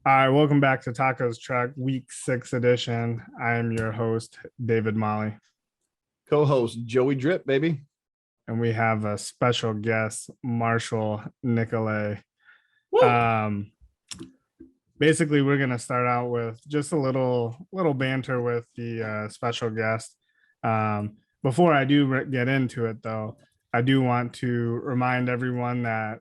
All right, welcome back to Tacos Truck Week 6 edition. I am your host, David Molly, Co-host Joey Drip, baby. and we have a special guest, Marshall Nicolay. Woo! Basically, we're gonna start out with just a little banter with the special guest. Before I do get into it, though, I do want to remind everyone that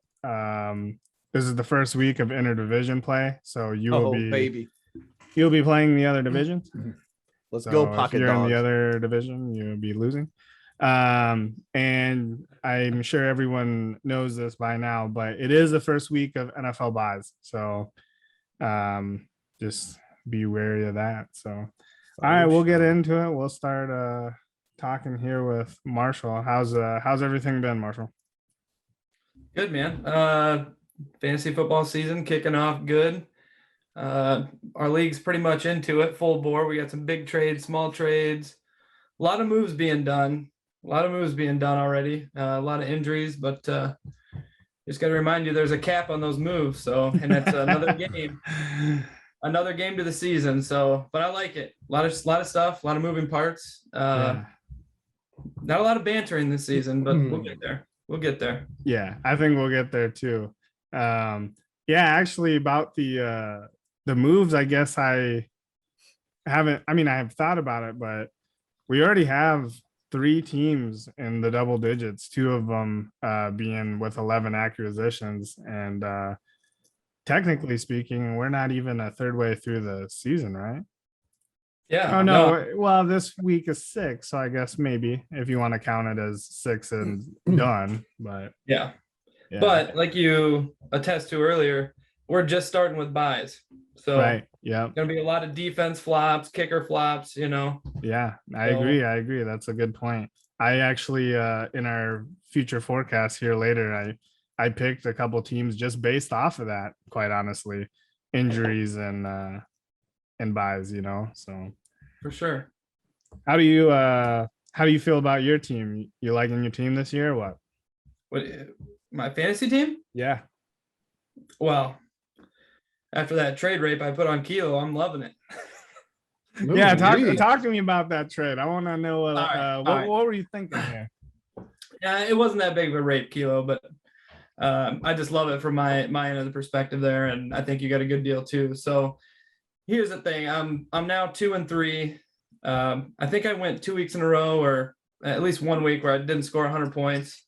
this is the first week of interdivision play, so Baby. you'll be playing the other divisions. Let's So go, if Pocket you're in the Dogs. other division, you'll be losing. And I'm sure everyone knows this by now, but it is the first week of NFL buys. So just be wary of that. So all right, we'll get into it. We'll start talking here with Marshall. How's everything been, Marshall? Good, man. Fantasy football season kicking off good. Our league's pretty much into it, full bore. We got some big trades, small trades, a lot of moves being done. Already. A lot of injuries, but just got to remind you there's a cap on those moves. So, and that's another game to the season. So, but I like it. A lot of stuff, a lot of moving parts. Yeah. Not a lot of bantering this season, but we'll get there. We'll get there. Yeah, I think we'll get there too. Yeah, actually about the moves, I guess I have thought about it, but we already have 3 teams in the double digits, 2 of them being with 11 acquisitions. And technically speaking, we're not even a third way through the season, right? Yeah. Oh no. Well, this week is 6, so I guess maybe if you want to count it as 6 and done. But yeah. But like you attest to earlier, we're just starting with buys. So right. Yeah. Gonna be a lot of defense flops, kicker flops, Yeah, I agree. That's a good point. I actually in our future forecast here later, I picked a couple teams just based off of that, quite honestly. Injuries and buys, so for sure. How do you feel about your team? You liking your team this year or What, my fantasy team? Yeah. Well, after that trade rape I put on Kilo, I'm loving it. Yeah, talk to me about that trade. I want to know what were you thinking here? Yeah, it wasn't that big of a rape, Kilo, but I just love it from my end of the perspective there, and I think you got a good deal too. So here's the thing: I'm now 2-3. I think I went 2 weeks in a row, or at least 1 week where I didn't score 100 points.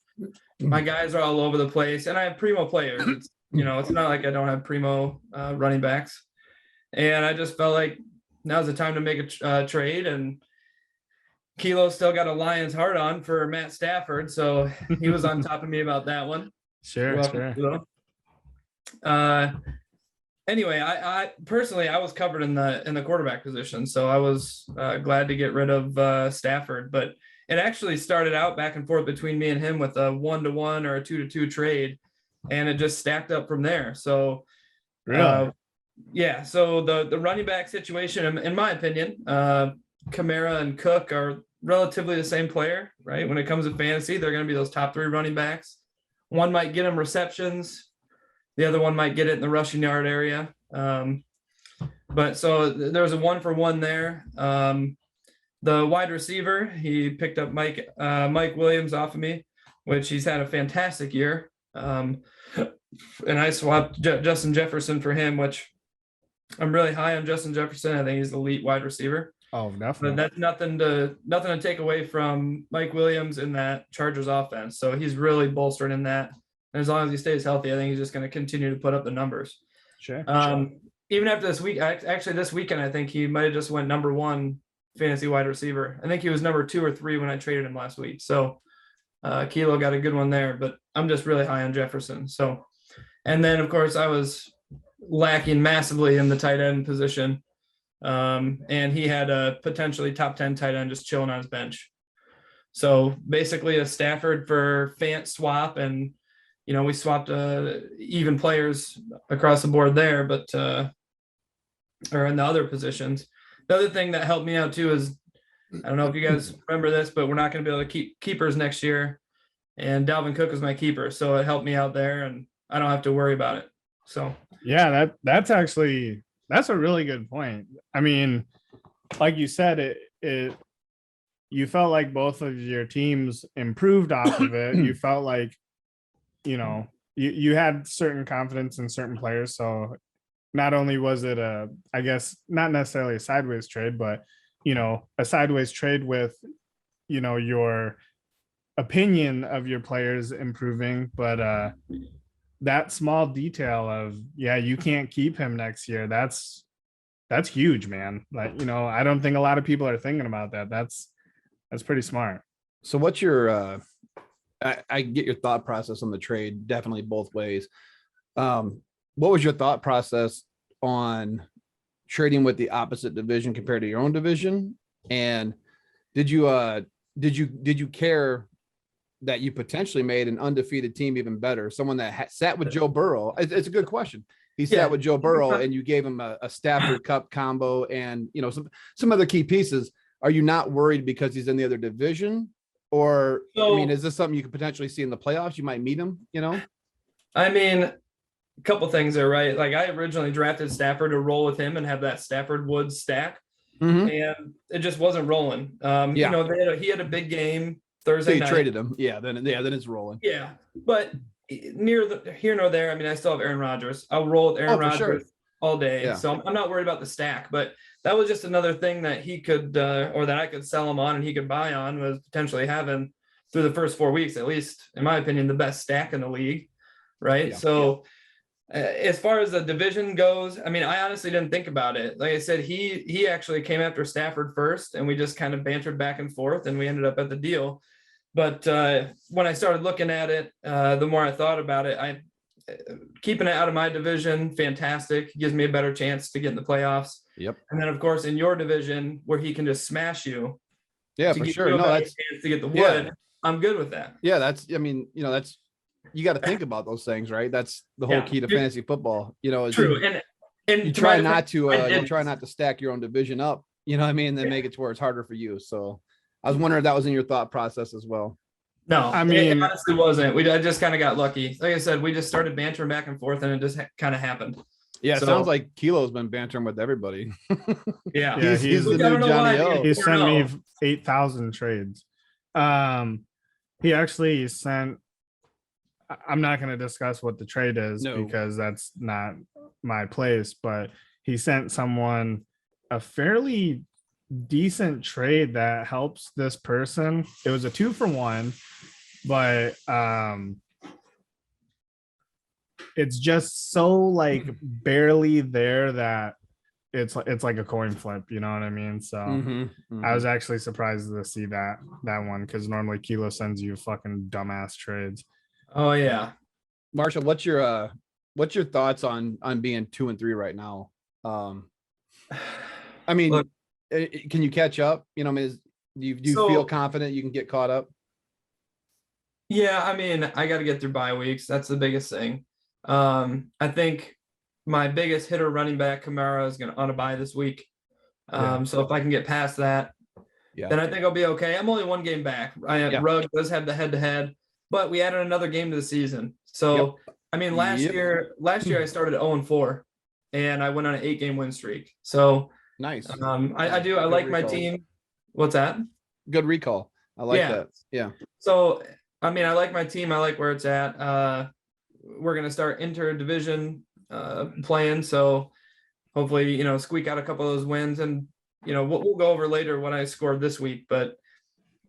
My guys are all over the place, and I have primo players. It's not like I don't have primo running backs, and I just felt like now's the time to make a trade. And Kilo still got a Lion's heart on for Matt Stafford, so he was on top of me about that one. Sure. Anyway, I personally was covered in the quarterback position, so I was glad to get rid of Stafford. But it actually started out back and forth between me and him with a 1-1 or a 2-2 trade, and it just stacked up from there. So, really? Yeah. So the running back situation, in my opinion, Kamara and Cook are relatively the same player, right? When it comes to fantasy, they're going to be those top 3 running backs. One might get them receptions. The other one might get it in the rushing yard area. But so there was a 1-for-1 there. The wide receiver, he picked up Mike Williams off of me, which he's had a fantastic year. And I swapped Justin Jefferson for him, which I'm really high on Justin Jefferson. I think he's the elite wide receiver. Oh, definitely. But that's nothing to take away from Mike Williams in that Chargers offense. So he's really bolstering in that. And as long as he stays healthy, I think he's just going to continue to put up the numbers. Sure. Even after this week, actually this weekend, I think he might have just went number 1 fantasy wide receiver. I think he was number 2 or 3 when I traded him last week. So Kilo got a good one there, but I'm just really high on Jefferson. So, and then of course I was lacking massively in the tight end position. And he had a potentially top 10 tight end just chilling on his bench. So basically a Stafford for Fant swap, and we swapped even players across the board there, but or in the other positions. The other thing that helped me out too is, I don't know if you guys remember this, but we're not going to be able to keep keepers next year. And Dalvin Cook was my keeper, so it helped me out there, and I don't have to worry about it. So Yeah, that's a really good point. I mean, like you said, it you felt like both of your teams improved off of it. You felt like, you had certain confidence in certain players. So not only was it I guess not necessarily a sideways trade, but a sideways trade with, your opinion of your players improving, but that small detail of, yeah, you can't keep him next year. That's huge, man. Like, I don't think a lot of people are thinking about that. That's pretty smart. So what's your I get your thought process on the trade, definitely both ways. What was your thought process on trading with the opposite division compared to your own division? And did you care that you potentially made an undefeated team even better? Someone that sat with Joe Burrow. It's a good question. He sat with Joe Burrow and you gave him a Stafford Cup combo and some other key pieces. Are you not worried because he's in the other division? Or I mean, is this something you could potentially see in the playoffs? You might meet him, I mean, a couple things there, right? Like I originally drafted Stafford to roll with him and have that Stafford Woods stack, and it just wasn't rolling. He had a big game Thursday night. Traded him. Then it's rolling. Yeah, but here nor there. I mean, I still have Aaron Rodgers. I'll roll with Aaron Rodgers all day. Yeah. So I'm not worried about the stack, but that was just another thing that he could, or that I could sell him on and he could buy on, was potentially having through the first 4 weeks, at least in my opinion, the best stack in the league. Right. Yeah. So as far as the division goes, I mean, I honestly didn't think about it. Like I said, he actually came after Stafford first and we just kind of bantered back and forth and we ended up at the deal. But when I started looking at it, the more I thought about it, keeping it out of my division, fantastic. Gives me a better chance to get in the playoffs. Yep. And then, of course, in your division where he can just smash you. Yeah, for sure. No, that's to get the wood. Yeah. I'm good with that. Yeah, that's you got to think about those things, right? That's the whole key to fantasy football. Is true. And you try not to stack your own division up. You know what I mean? Then make it to where it's harder for you. So I was wondering if that was in your thought process as well. No, I mean, it honestly wasn't. I just kind of got lucky. Like I said, we just started bantering back and forth, and it just kind of happened. Yeah, it sounds like Kilo's been bantering with everybody. Yeah, he's the new Johnny O. He sent me 8,000 trades. He actually sent. I'm not going to discuss what the trade is because that's not my place. But he sent someone a fairly decent trade that helps this person. It was a 2-for-1, but it's just so like barely there that it's like a coin flip, you know what I mean? So I was actually surprised to see that one, because normally Kilo sends you fucking dumbass trades. Oh yeah. Marshall, what's your thoughts on being 2-3 right now? I mean, look, can you catch up? Do you feel confident you can get caught up? Yeah, I mean, I got to get through bye weeks. That's the biggest thing. I think my biggest hitter running back Kamara is on a bye this week. So if I can get past that, then I think I'll be okay. I'm only one game back. Rugg does have the head-to-head, but we added another game to the season. So I mean, last year I started 0-4, and I went on an 8-game win streak. So nice. I like my team. What's that? Good recall. I like that. Yeah. So I mean, I like my team. I like where it's at. We're gonna start inter-division playing, so hopefully squeak out a couple of those wins, and we'll go over later what I scored this week. But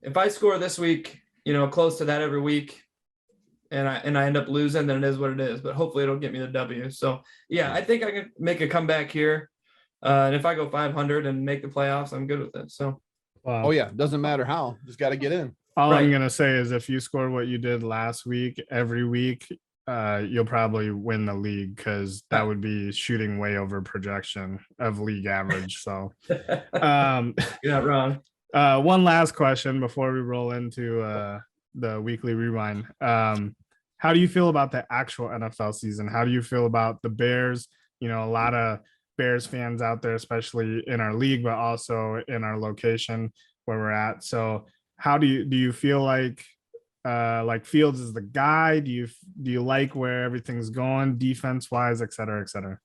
if I score this week, close to that every week, and I end up losing, then it is what it is. But hopefully it'll get me the W. So yeah, I think I can make a comeback here. And if I go 500 and make the playoffs, I'm good with it. So. Wow. Oh yeah, doesn't matter how, just got to get in. All I'm gonna say is if you score what you did last week every week, you'll probably win the league, because that would be shooting way over projection of league average. So you're not wrong. One last question before we roll into the weekly rewind. How do you feel about the actual NFL season? How do you feel about the Bears? A lot of Bears fans out there, especially in our league, but also in our location where we're at. So how do you feel like like Fields is the guy? Do you like where everything's going defense wise, et cetera, et cetera?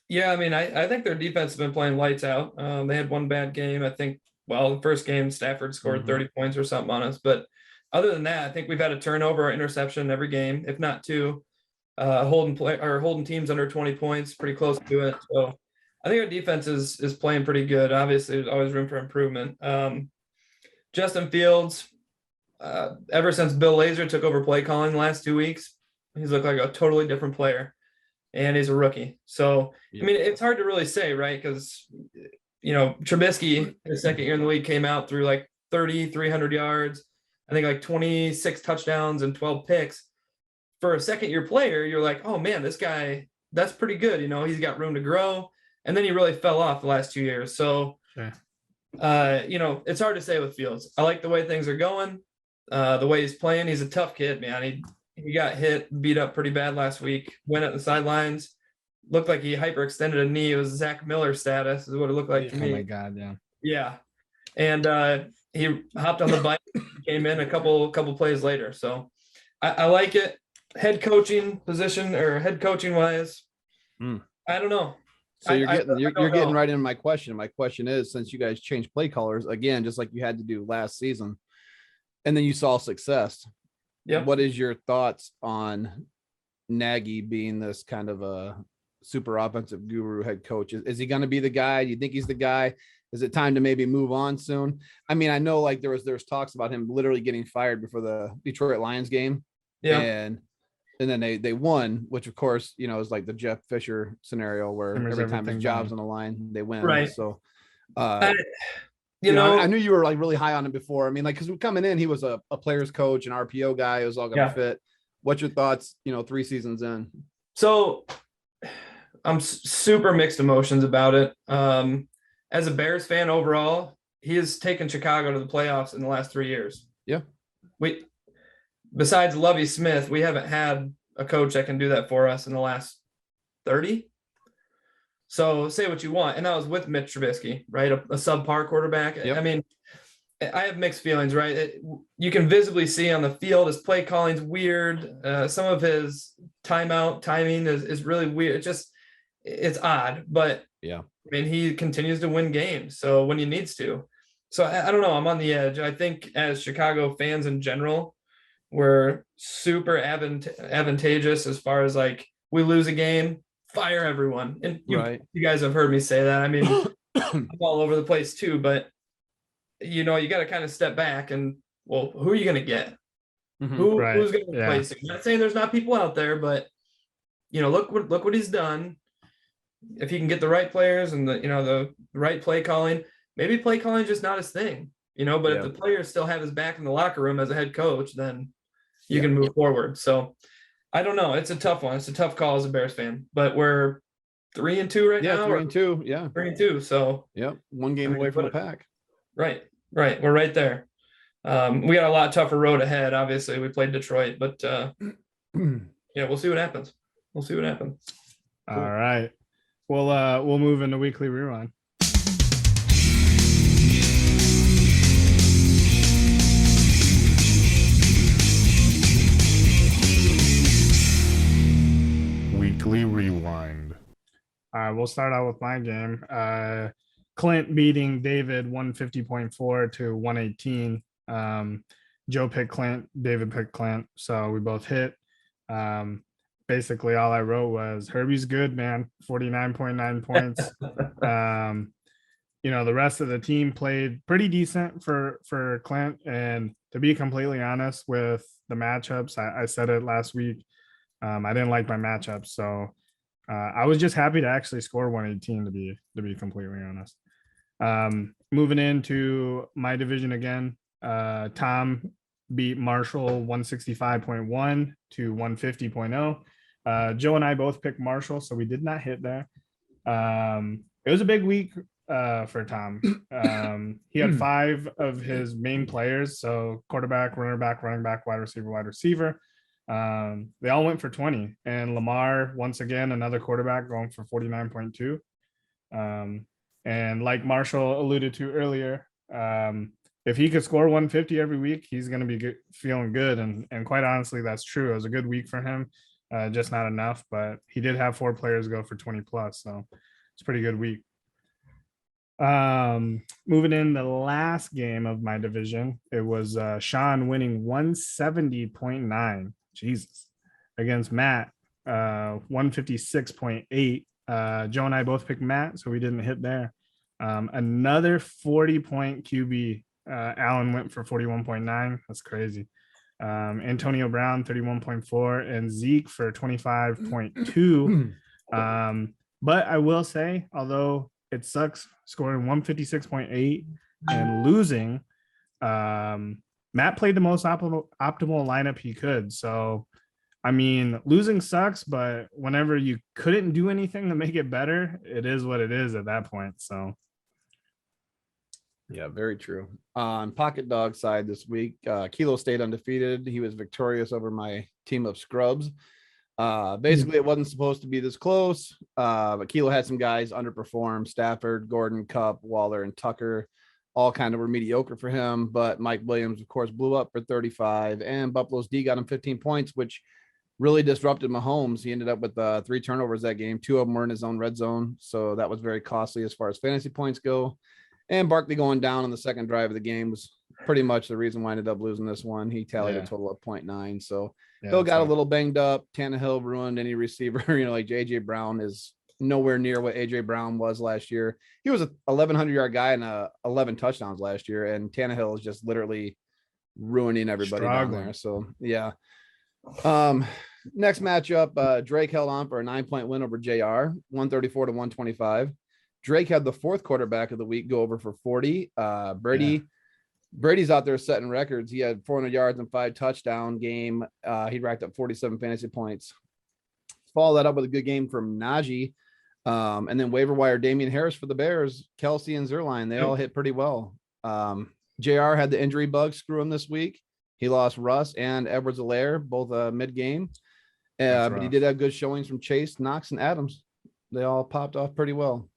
Yeah, I mean, I think their defense has been playing lights out. They had one bad game. I think, well, the first game, Stafford scored Mhm. 30 points or something on us. But other than that, I think we've had a turnover or interception every game, if not two. Holding teams under 20 points, pretty close to it. So I think our defense is playing pretty good. Obviously, there's always room for improvement. Justin Fields, ever since Bill Lazor took over play calling the last 2 weeks, he's looked like a totally different player, and he's a rookie. So I mean, it's hard to really say, right? Because Trubisky, his second year in the league, came out through like 300 yards, I think like 26 touchdowns and 12 picks. For a second year player, you're like, oh man, this guy, that's pretty good. He's got room to grow. And then he really fell off the last 2 years. So, Sure. it's hard to say with Fields. I like the way things are going, the way he's playing. He's a tough kid, man. He got beat up pretty bad last week, went at the sidelines, looked like he hyperextended a knee. It was Zach Miller status is what it looked like to me. Oh my God, yeah. Yeah. And he hopped on the bike, came in a couple plays later. So I like it. Head coaching position or head coaching wise, I don't know. So you're I getting don't you're getting know. right into my question. My question is, since you guys changed play callers again, just like you had to do last season, and then you saw success. Yep. What is your thoughts on Nagy being this kind of a super offensive guru head coach? Is he going to be the guy? Do you think he's the guy? Is it time to maybe move on soon? I mean, I know like there was talks about him literally getting fired before the Detroit Lions game. Yeah. And then they won, which of course, is like the Jeff Fisher scenario where Hammers every time his everything job's down. on the line, they win. Right. So, I I knew you were like really high on him before. I mean, like, because coming in, he was a player's coach, an RPO guy. It was all going to fit. What's your thoughts, 3 seasons in? So I'm super mixed emotions about it. As a Bears fan overall, he has taken Chicago to the playoffs in the last 3 years. Yeah. Besides Lovie Smith, we haven't had a coach that can do that for us in the last 30. So say what you want. And that was with Mitch Trubisky, right? A subpar quarterback. Yep. I mean, I have mixed feelings, right? You can visibly see on the field his play calling's weird. Some of his timeout timing is really weird. It's odd, but yeah, I mean, he continues to win games. So when he needs to. So I don't know. I'm on the edge. I think as Chicago fans in general, we're super advantageous as far as like we lose a game, fire everyone. And you guys have heard me say that. I mean, I'm all over the place too, but you got to kind of step back and, well, who are you going to get? Mm-hmm. Who's going to replace him? I'm not saying there's not people out there, but look what he's done. If he can get the right players and the right play calling, maybe play calling is just not his thing, but if the players still have his back in the locker room as a head coach, then you can move forward. So I don't know. It's a tough one. It's a tough call as a Bears fan, but we're 3-2 right now. 3-2. Yeah. 3-2. So one game away from the pack. Right. We're right there. We got a lot tougher road ahead. Obviously, we played Detroit, but we'll see what happens. All right. We'll move into weekly rewind. Weekly rewind. All right, we'll start out with my game. Clint beating David 150.4 to 118. Joe picked Clint, David picked Clint. So we both hit. Basically all I wrote was Herbie's good, man. 49.9 points. The rest of the team played pretty decent for Clint. And to be completely honest with the matchups, I said it last week. I didn't like my matchups. So I was just happy to actually score 118 to be completely honest. Moving into my division again, Tom beat Marshall 165.1 to 150.0. Joe and I both picked Marshall, so we did not hit there. It was a big week for Tom. He had 5 of his main players, so quarterback, running back, wide receiver. They all went for 20, and Lamar, once again, another quarterback going for 49.2. And like Marshall alluded to earlier, if he could score 150 every week, he's going to be good, feeling good. And quite honestly, that's true. It was a good week for him, just not enough. But he did have 4 players go for 20 plus, so it's a pretty good week. Moving in the last game of my division, it was Sean winning 170.9. Jesus, against Matt, 156.8. Joe and I both picked Matt, so we didn't hit there. Another 40-point QB. Allen went for 41.9. That's crazy. Antonio Brown 31.4 and Zeke for 25.2. But I will say, although it sucks scoring 156.8 and losing, Matt played the most optimal lineup he could. So, I mean, losing sucks, but whenever you couldn't do anything to make it better, it is what it is at that point. So, yeah, very true. On Pocket Dog side this week, Kilo stayed undefeated. He was victorious over my team of scrubs. Basically, it wasn't supposed to be this close, but Kilo had some guys underperform. Stafford, Gordon, Cup, Waller, and Tucker all kind of were mediocre for him. But Mike Williams, of course, blew up for 35, and Buffalo's D got him 15 points, which really disrupted Mahomes. He ended up with 3 turnovers that game. 2 of them were in his own red zone, so that was very costly as far as fantasy points go. And Barkley going down on the second drive of the game was pretty much the reason why I ended up losing this one. He tallied a total of 0.9. So Hill got a little banged up. Tannehill ruined any receiver. Like AJ Brown is nowhere near what AJ Brown was last year. He was a 1,100-yard guy and 11 touchdowns last year. And Tannehill is just literally ruining everybody down there. So, yeah. Next matchup, Drake held on for a 9-point win over JR, 134-125. Drake had the 4th quarterback of the week go over for 40. Brady's out there setting records. He had 400 yards and 5 touchdown game. He racked up 47 fantasy points. Follow that up with a good game from Najee. And then waiver wire Damian Harris for the Bears, Kelsey and Zerline. They all hit pretty well. JR had the injury bug screw him this week. He lost Russ and Edwards-Helaire, both mid-game. But he did have good showings from Chase, Knox, and Adams. They all popped off pretty well.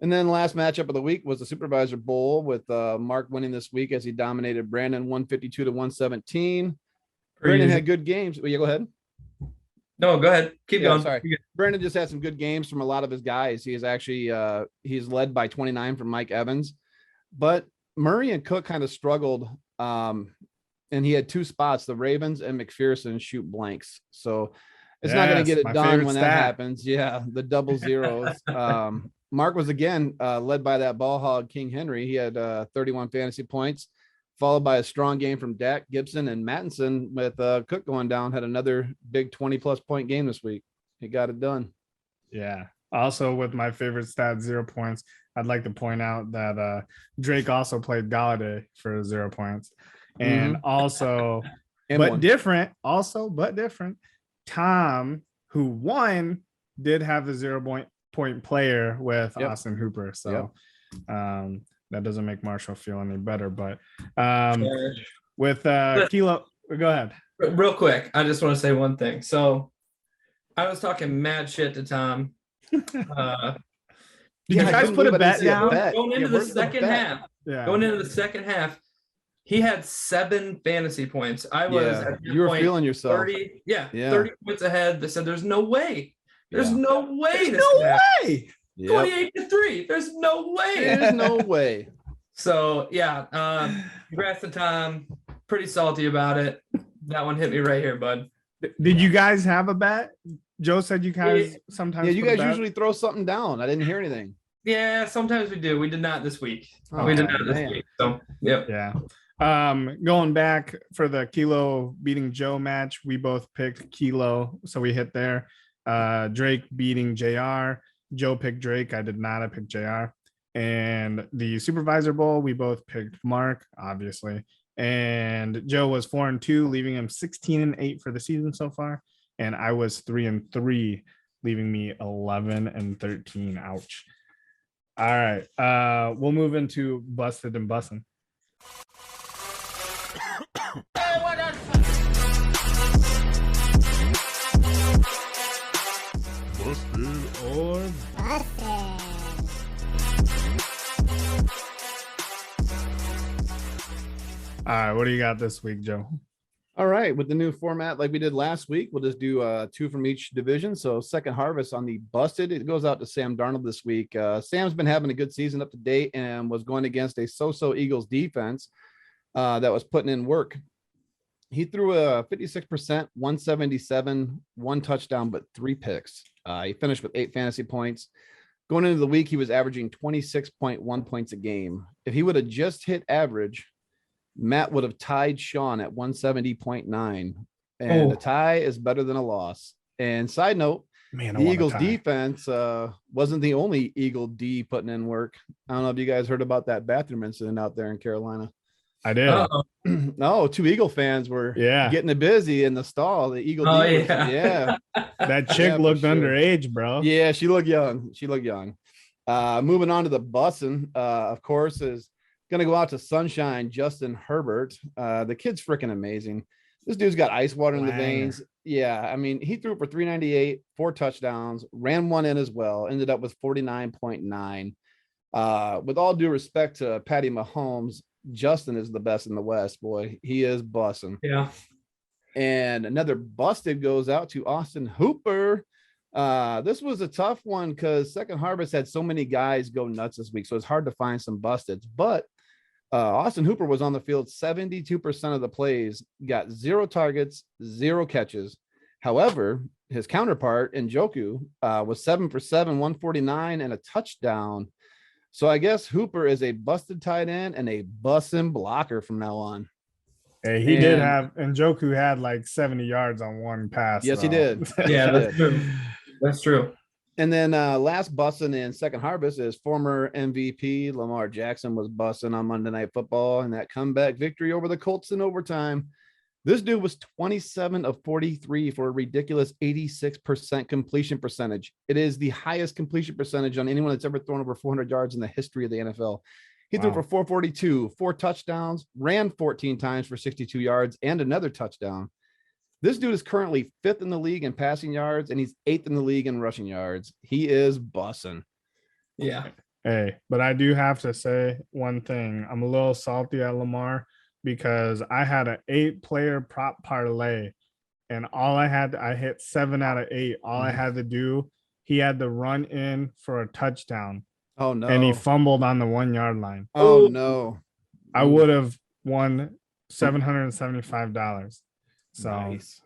And then last matchup of the week was the Supervisor Bowl with Mark winning this week as he dominated Brandon 152-117. Brandon had good games. Well, yeah, go ahead. No, go ahead. Keep going. Sorry. Brandon just had some good games from a lot of his guys. He is actually he's led by 29 from Mike Evans. But Murray and Cook kind of struggled. And he had 2 spots, the Ravens and McPherson shoot blanks. So it's not going to get it done when that happens. Yeah, the double zeros. Mark was again led by that ball hog King Henry. He had 31 fantasy points, followed by a strong game from Dak, Gibson, and Mattinson. With Cook going down, had another big 20-plus point game this week. He got it done. Yeah. Also, with my favorite stat, 0 points, I'd like to point out that Drake also played Galladay for 0 points. And also, but different, Tom, who won, did have the 0 point player with Austin Hooper. So that doesn't make Marshall feel any better. But with Kilo, go ahead. Real quick, I just want to say one thing. So I was talking mad shit to Tom. Did you guys put a bet down? Going into the second half. Yeah. Going into the second half, he had 7 fantasy points. I was you were feeling yourself. 30 points ahead. They said there's no way. There's no way. There's no way. 28-3. There's no way. There's no way. So congrats to Tom. Pretty salty about it. That one hit me right here, bud. Did you guys have a bet? Joe said you guys sometimes. Yeah, you guys usually throw something down. I didn't hear anything. Yeah, sometimes we do. We did not this week. We did not this week. So yeah. Going back for the Kilo beating Joe match, we both picked Kilo, so we hit there. Drake beating JR. Joe picked Drake. I did not. I picked JR. And the Supervisor Bowl, we both picked Mark, obviously. And Joe was 4-2, leaving him 16-8 for the season so far. And I was 3-3, leaving me 11-13. Ouch. All right. We'll move into Busted and Bussin'. Busted or Busted. All right, what do you got this week, Joe? All right, with the new format like we did last week, we'll just do two from each division. So second harvest on the busted, it goes out to Sam Darnold this week. Sam's been having a good season up to date and was going against a so-so Eagles defense that was putting in work. He threw a 56%, 177, 1 touchdown, but 3 picks. He finished with 8 fantasy points. Going into the week, he was averaging 26.1 points a game. If he would have just hit average, Matt would have tied Sean at 170.9. And a tie is better than a loss. And side note, Man, the Eagles defense wasn't the only Eagle D putting in work. I don't know if you guys heard about that bathroom incident out there in Carolina. I did. No, 2 Eagle fans were getting it busy in the stall. The Eagle D that chick looked underage, bro. Yeah, she looked young. Moving on to the bussin', of course, is going to go out to Sunshine Justin Herbert. The kid's freaking amazing. This dude's got ice water in the veins. Yeah, I mean, he threw for 398, 4 touchdowns, ran 1 in as well, ended up with 49.9. With all due respect to Patty Mahomes, Justin is the best in the West, boy. He is busting. Yeah. And another busted goes out to Austin Hooper. This was a tough one because Second Harvest had so many guys go nuts this week, so it's hard to find some busteds. But Austin Hooper was on the field 72% of the plays, got 0 targets, 0 catches. However, his counterpart, Njoku, was 7 for 7, 149, and a touchdown. So I guess Hooper is a busted tight end and a bussin' blocker from now on. Hey, he did have, and Njoku had like 70 yards on 1 pass. Yes, he did. Yeah, that's true. That's true. And then last bussin' in Second Harvest is former MVP Lamar Jackson was bussin' on Monday Night Football in that comeback victory over the Colts in overtime. This dude was 27 of 43 for a ridiculous 86% completion percentage. It is the highest completion percentage on anyone that's ever thrown over 400 yards in the history of the NFL. He threw for 442, 4 touchdowns, ran 14 times for 62 yards and another touchdown. This dude is currently 5th in the league in passing yards, and he's 8th in the league in rushing yards. He is bussin'. Yeah. Hey, but I do have to say one thing. I'm a little salty at Lamar because I had an 8-player prop parlay, and I hit 7 out of 8. All I had to do, he had to run in for a touchdown. Oh no. And he fumbled on the 1-yard line. Oh no. I would have won $775. So nice.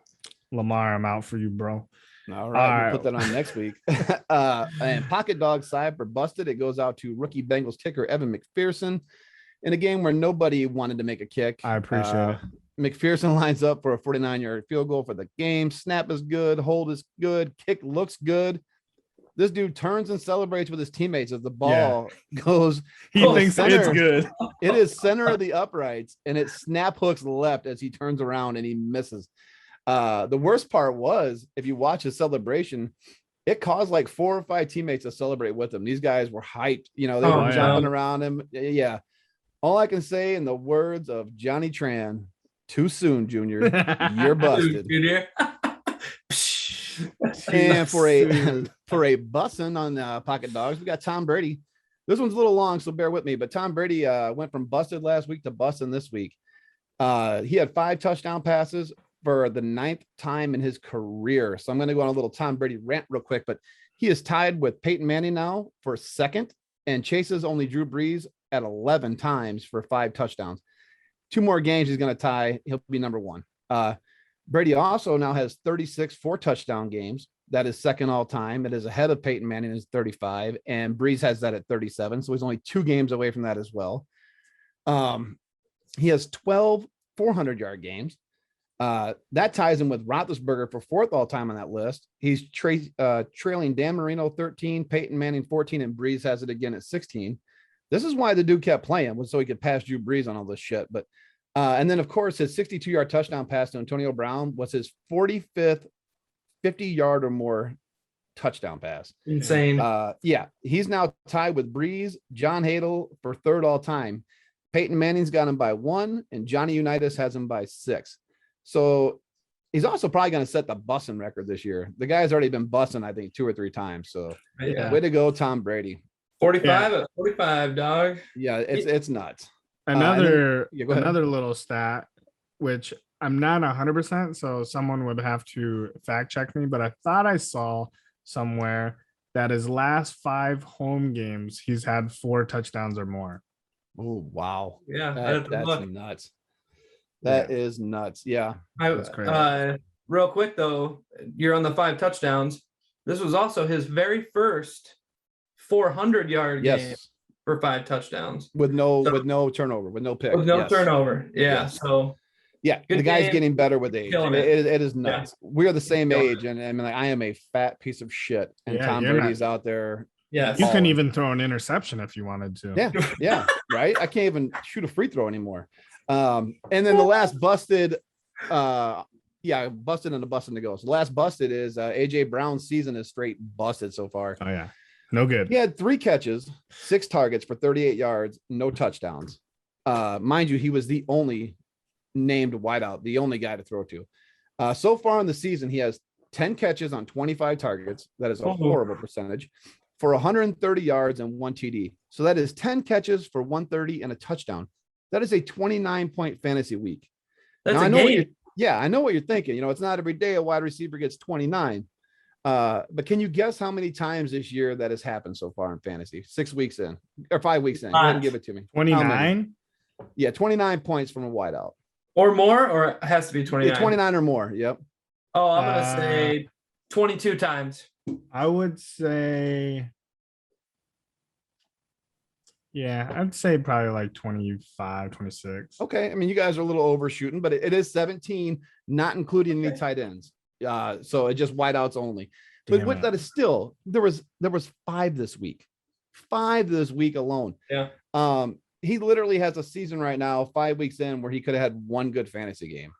Lamar, I'm out for you, bro. All right, we'll put that on next week. And Pocket Dog side for busted, it goes out to rookie Bengals kicker Evan McPherson in a game where nobody wanted to make a kick. I appreciate it. McPherson lines up for a 49-yard field goal for the game. Snap is good, hold is good, kick looks good. This dude turns and celebrates with his teammates as the ball goes. He thinks it's good. It is center of the uprights, and it snap hooks left as he turns around and he misses. The worst part was, if you watch his celebration, it caused like 4 or 5 teammates to celebrate with him. These guys were hyped. You know, they were jumping around him. Yeah. All I can say in the words of Johnny Tran, too soon, Junior. You're busted. And for a bussin' on Pocket Dogs, we got Tom Brady. This one's a little long, so bear with me. But Tom Brady went from busted last week to bussin' this week. He had 5 touchdown passes for the 9th time in his career. So I'm going to go on a little Tom Brady rant real quick. But he is tied with Peyton Manning now for 2nd, and chases only Drew Brees at 11 times for 5 touchdowns. 2 more games, he's going to tie. He'll be number 1. Brady also now has 36 4-touchdown games. That is 2nd all time. It is ahead of Peyton Manning is 35, and Breeze has that at 37. So he's only 2 games away from that as well. He has 12 400-yard games. That ties him with Roethlisberger for 4th all time on that list. He's trailing Dan Marino 13, Peyton Manning 14, and Breeze has it again at 16. This is why the dude kept playing, was so he could pass Drew Brees on all this shit. But and then, of course, his 62-yard touchdown pass to Antonio Brown was his 45th 50-yard or more touchdown pass. Insane. Yeah, he's now tied with Breeze, John Hadle for 3rd all time. Peyton Manning's got him by 1, and Johnny Unitas has him by 6. So he's also probably going to set the bussin' record this year. The guy's already been bussin', I think, 2 or 3 times. So way to go, Tom Brady. 45 at 45, dog. Yeah, it's nuts. Another yeah, go ahead. another little stat, which I'm not 100%, so someone would have to fact check me, but I thought I saw somewhere that his last 5 home games, he's had 4 touchdowns or more. Oh, wow. Yeah, That's nuts. That is nuts. Yeah. That's crazy. Real quick though, you're on the 5 touchdowns. This was also his very first 400-yard game Yes. for 5 touchdowns With no turnover, with no pick. with no Yes. turnover. Yeah, Yes. so Yeah, Good the guy's game. getting better with age. Killing it. It is nuts. We're the same Killing age, and I mean, like, I am a fat piece of shit, and Yeah, Tom you're not- Brady's out there. yeah, You couldn't balling. even throw an interception if you wanted to. Yeah, yeah, right. I can't even shoot a free throw anymore. And then the last busted, busted and a busted to go. So the last busted is AJ Brown's season is straight busted so far. Oh yeah. No good. He had 3 catches, 6 targets for 38 yards, no touchdowns. Mind you, he was the only named wideout, the only guy to throw to. So far in the season, he has 10 catches on 25 targets. That is a horrible percentage for 130 yards and 1 TD. So that is 10 catches for 130 and a touchdown. That is a 29-point fantasy week. that's Now, a I know what game. I know what you're thinking. You know, it's not every day a wide receiver gets 29. But can you guess how many times this year that has happened so far in fantasy? 6 weeks in or 5 weeks in? Go ahead and give it to me. How many? 29. Yeah, 29 points from a wideout. Or more, or it has to be 29. Yeah, 29 or more. Yep. Oh, I'm gonna say 22 times. I would say, yeah, I'd say probably like 25, 26. Okay. I mean, you guys are a little overshooting, but it is 17, not including any tight ends. So it just wideouts only. But Damn with it. that is still there was 5 this week. 5 this week alone. Yeah. He literally has a season right now, 5 weeks in, where he could have had 1 good fantasy game.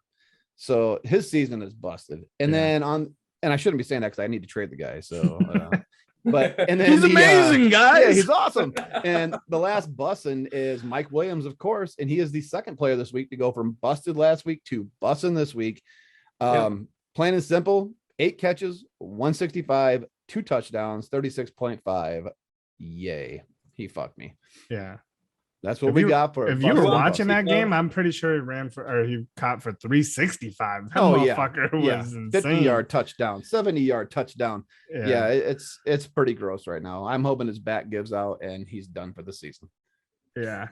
So his season is busted. And Yeah. then and I shouldn't be saying that because I need to trade the guy. So but and then He's amazing, guys. Yeah, he's awesome. And the last bussin is Mike Williams, of course, and he is the second player this week to go from busted last week to bussin this week. Plain and simple, 8 catches, 165, 2 touchdowns, 36.5. Yay. He fucked me. Yeah. That's what If we you- got for If you were busted. watching that busted. game, I'm pretty sure he ran for, or he caught for 365. That Oh, yeah. motherfucker was Yeah, insane. 50-yard touchdown, 70-yard touchdown. Yeah, it's pretty gross right now. I'm hoping his back gives out and he's done for the season. Yeah.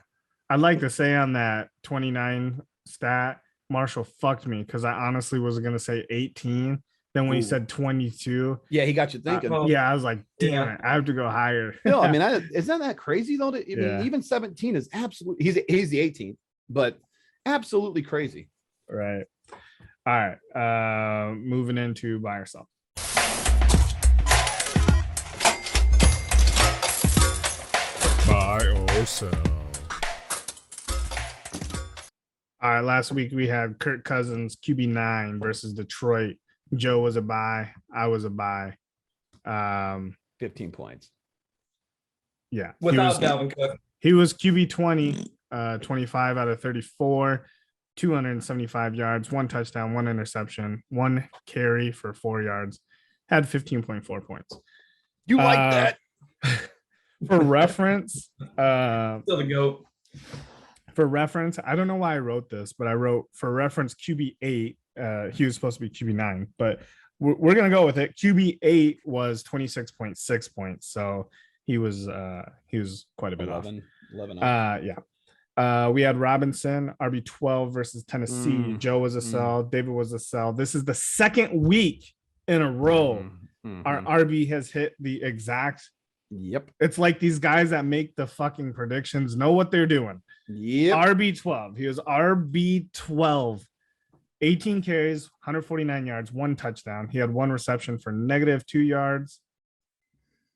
I'd like to say on that 29 stat, Marshall fucked me because I honestly was going to say 18. Then when he Ooh. said 22, Yeah, he got you thinking. well, yeah, I was like, damn yeah. it, I have to go higher. No, I mean, isn't that crazy though? I mean, Yeah. even 17 is absolutely. He's the 18th, but absolutely crazy. Right. All right. Moving into buy or sell. Buy or sell. All right. Last week we had Kirk Cousins QB9 versus Detroit. Joe was a buy. I was a buy. 15 points. Yeah. Without Dalvin Cook. He was QB 20, 25 out of 34, 275 yards, 1 touchdown, 1 interception, 1 carry for 4 yards, had 15.4 points. You like Uh, that? For reference, Still the GOAT. I don't know why I wrote this, but I wrote for reference QB8. He was supposed to be QB9, but we're gonna go with it. QB8 was 26.6 points, so he was quite a bit off. 11 off. We had Robinson, RB12 versus Tennessee. Joe was a sell. David was a sell. This is the second week in a row Mhm. our RB has hit the exact. Yep. It's like these guys that make the fucking predictions know what they're doing. Yep. RB12. He was RB12. 18 carries, 149 yards, 1 touchdown. He had 1 reception for -2 yards.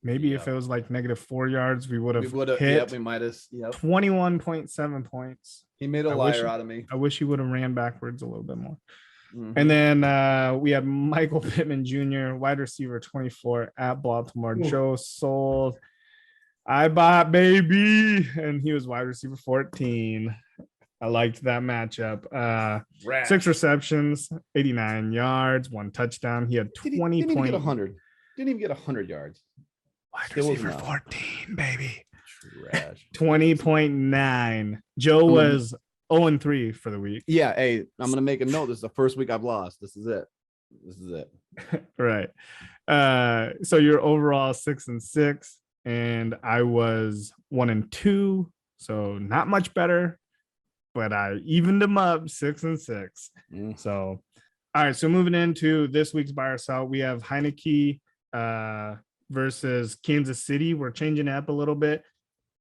Maybe if it was like -4 yards, we would we have would have. hit Yep. We might have. Yep. 21.7 points. He made a I wish liar he- out of me. I wish he would have ran backwards a little bit more. Mhm. And then we had Michael Pittman Jr., wide receiver 24 at Baltimore. Ooh. Joe sold. I bought baby, and he was wide receiver 14. I liked that matchup. Rat. 6 receptions, 89 yards, 1 touchdown. He had Didn't 20 even get points. 100. Didn't even get 100 yards. Wide Still receiver enough. 14, baby. Trash. 20.9. Joe I'm a- was 0-3 for the week. Yeah, hey, I'm gonna make a note. This is the first week I've lost. This is it. This is it. Right. So you're overall 6-6, and I was 1-2. So not much better, but I evened them up 6-6. Mm. So, all right. So moving into this week's buy or sell, we have Heineke versus Kansas City. We're changing it up a little bit.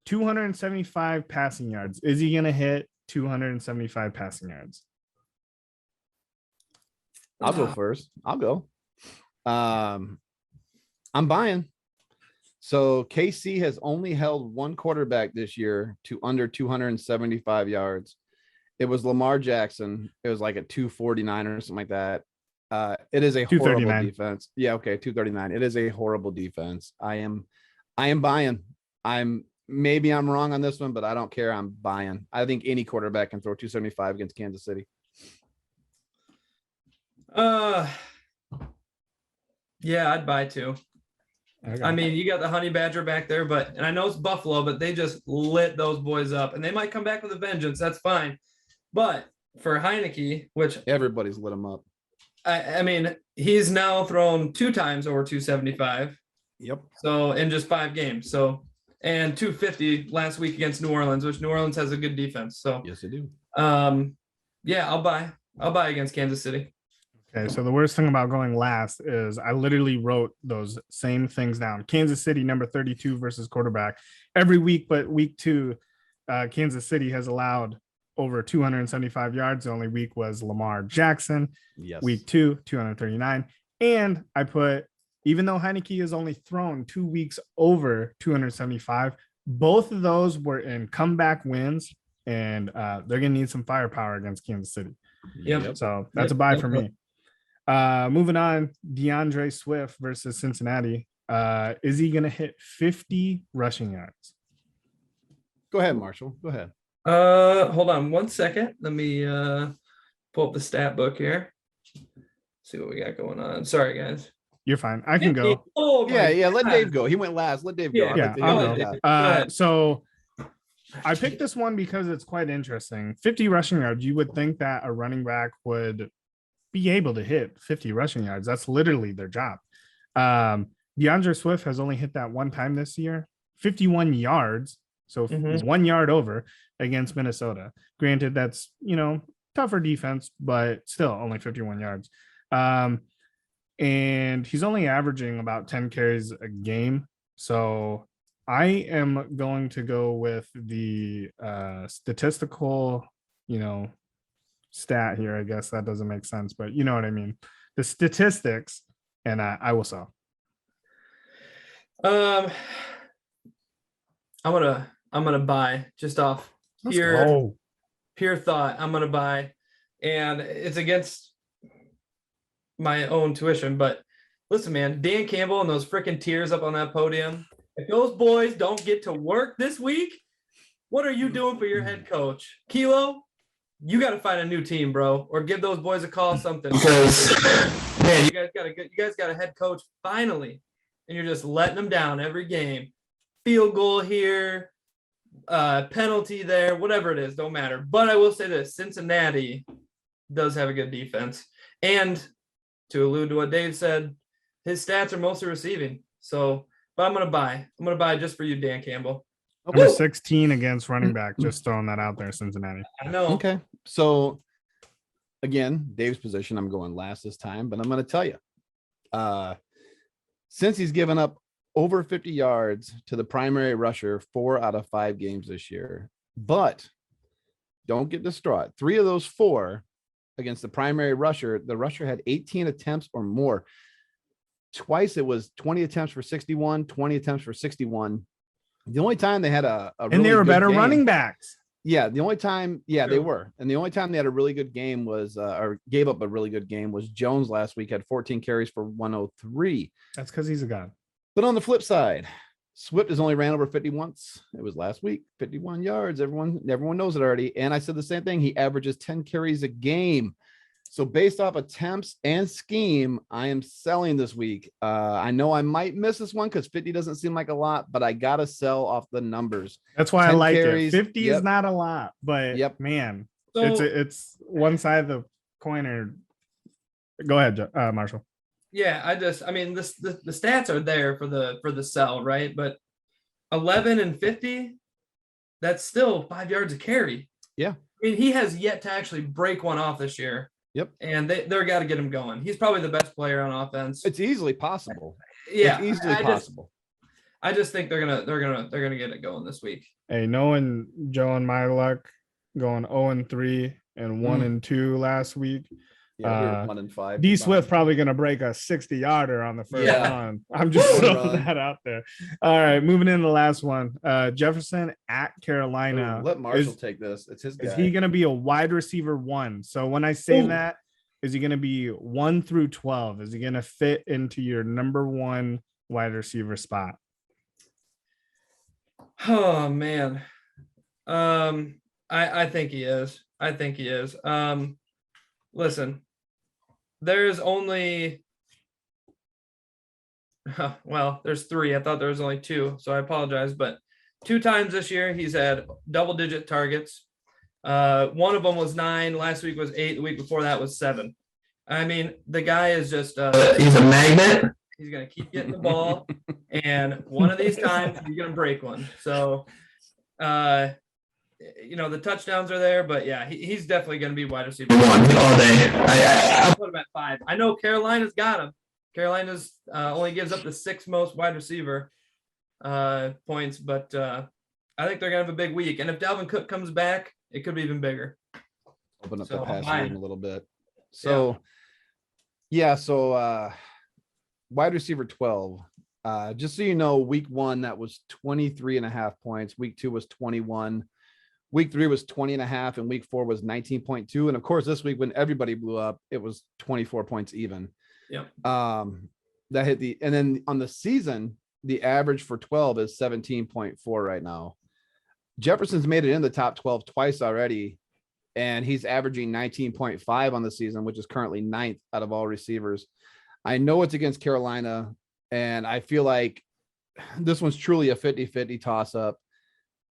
275 passing yards. Is he going to hit 275 passing yards? I'll go first. I'll go. I'm buying. So KC has only held one quarterback this year to under 275 yards. It was Lamar Jackson. It was like a 249 or something like that. It is a horrible 239. defense. Yeah, okay, 239. It is a horrible defense. I am buying. Maybe I'm wrong on this one, but I don't care. I'm buying. I think any quarterback can throw 275 against Kansas City. Yeah, I'd buy too. Okay. I mean, you got the Honey Badger back there, and I know it's Buffalo, but they just lit those boys up, and they might come back with a vengeance. That's fine. But for Heineke, which Everybody's lit him up. I mean, he's now thrown 2 times over 275. Yep. So in just 5 games. So, and 250 last week against New Orleans, which New Orleans has a good defense. So, Yes, they do. yeah, I'll buy against Kansas City. Okay, so the worst thing about going last is I literally wrote those same things down. Kansas City, number 32 versus quarterback every week, but week 2, Kansas City has allowed over 275 yards. The only week was Lamar Jackson. Yes. Week 2, 239. And I put, even though Heineke has only thrown 2 weeks over 275, both of those were in comeback wins, and they're going to need some firepower against Kansas City. Yep. So that's a buy for me. Moving on, DeAndre Swift versus Cincinnati. Is he going to hit 50 rushing yards? Go ahead, Marshall. Go ahead. Hold on 1 second. Let me pull up the stat book here. See what we got going on. Sorry, guys. You're fine. I can go. Oh, my Yeah. Let God. Dave go. He went last. Let Dave go. Yeah, I'd like to hear I'll what go. you got. ahead. So I picked this one because it's quite interesting. 50 rushing yards. You would think that a running back would be able to hit 50 rushing yards. That's literally their job. DeAndre Swift has only hit that one time this year, 51 yards. So Mhm. 1 yard over against Minnesota. Granted, that's, tougher defense, but still only 51 yards. And he's only averaging about 10 carries a game. So I am going to go with the statistical, stat here. I guess that doesn't make sense, but you know what I mean. The statistics, and I will sell. I'm gonna buy just off Let's pure go. pure thought. I'm gonna buy, and it's against my own tuition. But listen, man, Dan Campbell and those freaking tears up on that podium. If those boys don't get to work this week, what are you doing for your head coach, Kilo? You got to find a new team, bro, or give those boys a call, something. Because man, you guys got a head coach finally, and you're just letting them down every game. Field goal here, penalty there, whatever it is, don't matter. But I will say this: Cincinnati does have a good defense, and to allude to what Dave said, his stats are mostly receiving. So, but I'm gonna buy just for you, Dan Campbell. Number 16 against running back. Just throwing that out there, Cincinnati. I know. Okay. So again, Dave's position, I'm going last this time, but I'm going to tell you, since he's given up over 50 yards to the primary rusher 4 out of 5 games this year, but don't get distraught. 3 of those 4 against the primary rusher, the rusher had 18 attempts or more. Twice it was 20 attempts for 61, 20 attempts for 61. The only time they had a really And they were good better game- running backs. Yeah, the only time, they True. were. And the only time they had a really good game was, or gave up a really good game was Jones last week, had 14 carries for 103. That's because he's a god. But on the flip side, Swift has only ran over 50 once. It was last week, 51 yards. Everyone knows it already. And I said the same thing. He averages 10 carries a game. So based off attempts and scheme, I am selling this week. I know I might miss this one because 50 doesn't seem like a lot, but I gotta sell off the numbers. That's why I 10 like carries, it. 50 yep. is not a lot, but Yep. man, So it's one side of the coin. Or go ahead, Marshall. yeah, I mean, the stats are there for the sell, right? But 11 and 50, that's still 5 yards a carry. Yeah. I mean, he has yet to actually break one off this year. Yep. And they're got to get him going. He's probably the best player on offense. It's easily possible. Yeah, It's easily possible. I just think they're gonna get it going this week. Hey, knowing Joe and my luck, going 0-3 and 1-2 last week. Yeah, we were 1 and 5. D Swift probably gonna break a 60-yarder on the first Yeah. run. I'm just throwing Run. that out there. All right, moving into the last one. Jefferson at Carolina. Let Marshall take this. It's his guy. Is he gonna be a wide receiver 1? So when I say Ooh. that, is he gonna be 1 through 12? Is he gonna fit into your number 1 wide receiver spot? Oh man. I think he is. Listen, there's only well, there's 3. I thought there was only 2, so I apologize, but 2 times this year he's had double-digit targets. One of them was 9, last week was 8, the week before that was 7. I mean, the guy is just he's a magnet. He's gonna keep getting the ball, and one of these times he's gonna break one. So the touchdowns are there, but yeah, he's definitely going to be wide receiver 1 all day. I'll put him at 5. I know Carolina's got him. Carolina's only gives up the 6th most wide receiver points, but I think they're going to have a big week. And if Dalvin Cook comes back, it could be even bigger. Open up So, the passing mine. game a little bit. So, so wide receiver 12. Just so you know, week 1, that was 23.5 points. Week 2 was 21. Week 3 was 20.5, and week 4 was 19.2. And of course, this week when everybody blew up, it was 24 points even. Yep. That hit and then on the season, the average for 12 is 17.4 right now. Jefferson's made it in the top 12 twice already, and he's averaging 19.5 on the season, which is currently 9th out of all receivers. I know it's against Carolina, and I feel like this one's truly a 50-50 toss up.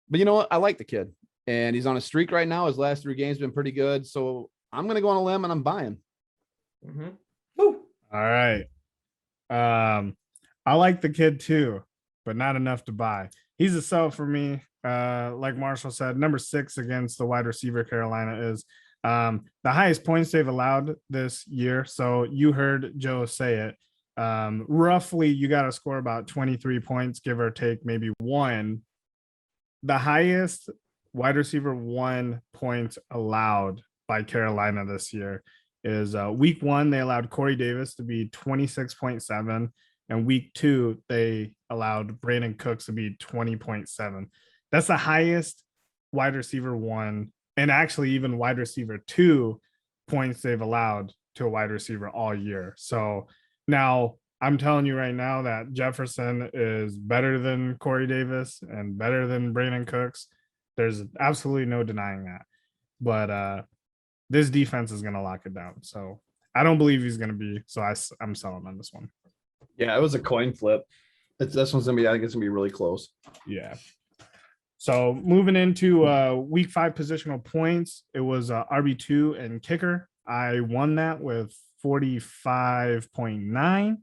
But you know what? I like the kid. And he's on a streak right now. His last 3 games been pretty good. So I'm going to go on a limb and I'm buying. Mm-hmm. Woo. All right. I like the kid too, but not enough to buy. He's a sell for me. Like Marshall said, number 6 against the wide receiver Carolina is the highest points they've allowed this year. So you heard Joe say it. Roughly, you got to score about 23 points, give or take maybe 1. The highest wide receiver 1 points allowed by Carolina this year is week 1. They allowed Corey Davis to be 26.7, and week 2 they allowed Brandon Cooks to be 20.7. That's the highest wide receiver 1, and actually even wide receiver 2 points they've allowed to a wide receiver all year. So now I'm telling you right now that Jefferson is better than Corey Davis and better than Brandon Cooks. There's absolutely no denying that. But this defense is going to lock it down. So I don't believe he's going to be. So I'm selling on this one. Yeah, it was a coin flip. This one's going to be, I think it's going to be really close. Yeah. So moving into week 5 positional points, it was RB2 and kicker. I won that with 45.9.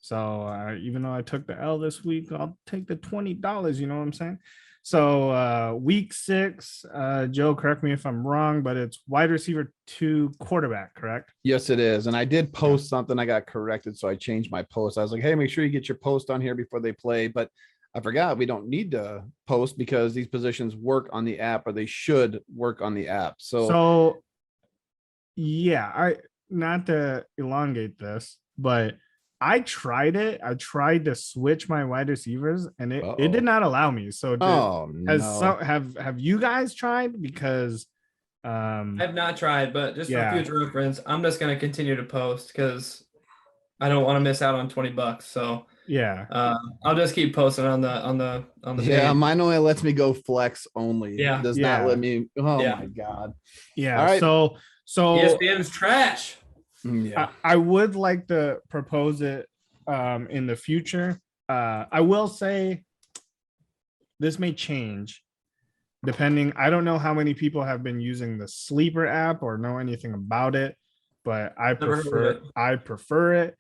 So even though I took the L this week, I'll take the $20. You know what I'm saying? So week 6, Joe, correct me if I'm wrong, but it's wide receiver 2 quarterback, correct? Yes, it is. And I did post something. I got corrected. So I changed my post. I was like, hey, make sure you get your post on here before they play. But I forgot we don't need to post because these positions work on the app, or they should work on the app. So yeah, I not to elongate this, but I tried it. I tried to switch my wide receivers, and it did not allow me. So have you guys tried? Because I've not tried, but just Yeah. for future reference, I'm just going to continue to post because I don't want to miss out on $20. So yeah, I'll just keep posting on the yeah, page. mine only lets me go flex only. Yeah. It does Yeah. not let me. Oh Yeah. my God. yeah. All right. So ESPN's trash. Yeah. I would like to propose it in the future. I will say this may change depending. I don't know how many people have been using the Sleeper app or know anything about it, but Never heard of it. I prefer it.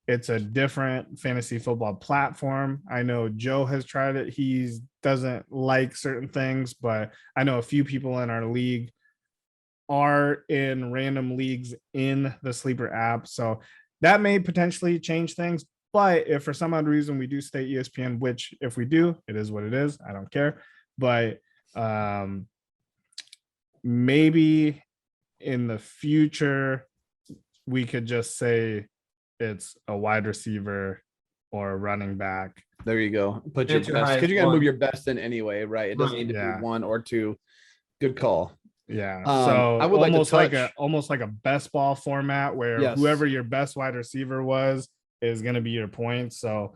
It's a different fantasy football platform. I know Joe has tried it. He doesn't like certain things, but I know a few people in our league are in random leagues in the Sleeper app. So that may potentially change things. But if for some odd reason we do stay ESPN, which if we do, it is what it is. I don't care. But maybe in the future, we could just say it's a wide receiver or a running back. There you go. Put your It's your best, highest because you're gonna move one. your best in anyway, right? It doesn't Right. need to Yeah. be one or two. Good call. Yeah. I So would like to almost like a best ball format where Yes. whoever your best wide receiver was is going to be your points. So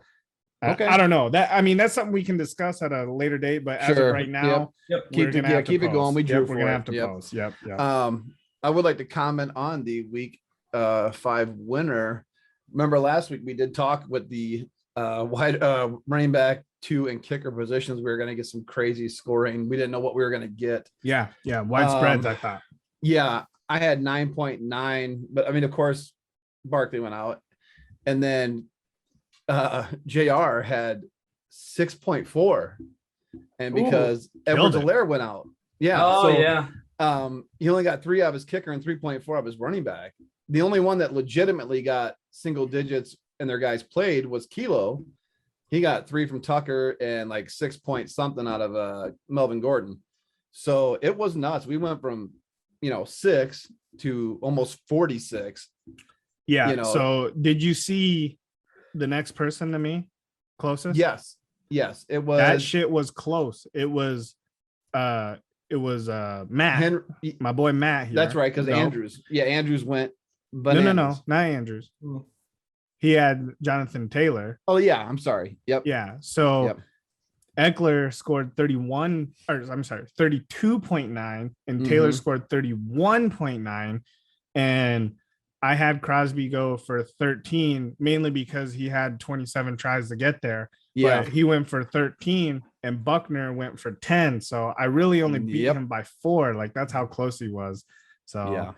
Okay. I don't know that. I mean, that's something we can discuss at a later date, but as of Sure. right Yep. now, Yep. we're gonna have to keep it going. post. We drew We're for gonna it. have to Yep. post. Yep. I would like to comment on the week 5 winner. Remember last week we did talk with the running back 2 and kicker positions. We were going to get some crazy scoring. We didn't know what we were going to get. Yeah. Widespreads, I thought. Yeah, I had 9.9, but I mean, of course, Barkley went out, and then JR had 6.4, and because Edwards it. Alaire went out, yeah. Oh yeah. He only got 3 out of his kicker and 3.4 of his running back. The only one that legitimately got single digits and their guys played was Kilo. He got 3 from Tucker and like 6 point something out of Melvin Gordon. So it was nuts. We went from 6 to almost 46. Yeah. So did you see the next person to me closest? Yes. It was That shit was close. It was Matt, my boy Matt here. That's right, because No. Andrews went No, bananas. not Andrews. Mm. He had Jonathan Taylor. Oh yeah, I'm sorry. Yep. Yeah. So Yep. Eckler scored 32.9 and Taylor scored 31.9. And I had Crosby go for 13, mainly because he had 27 tries to get there. Yeah. But he went for 13 and Buckner went for 10. So I really only beat him by 4. Like that's how close he was. So Yeah,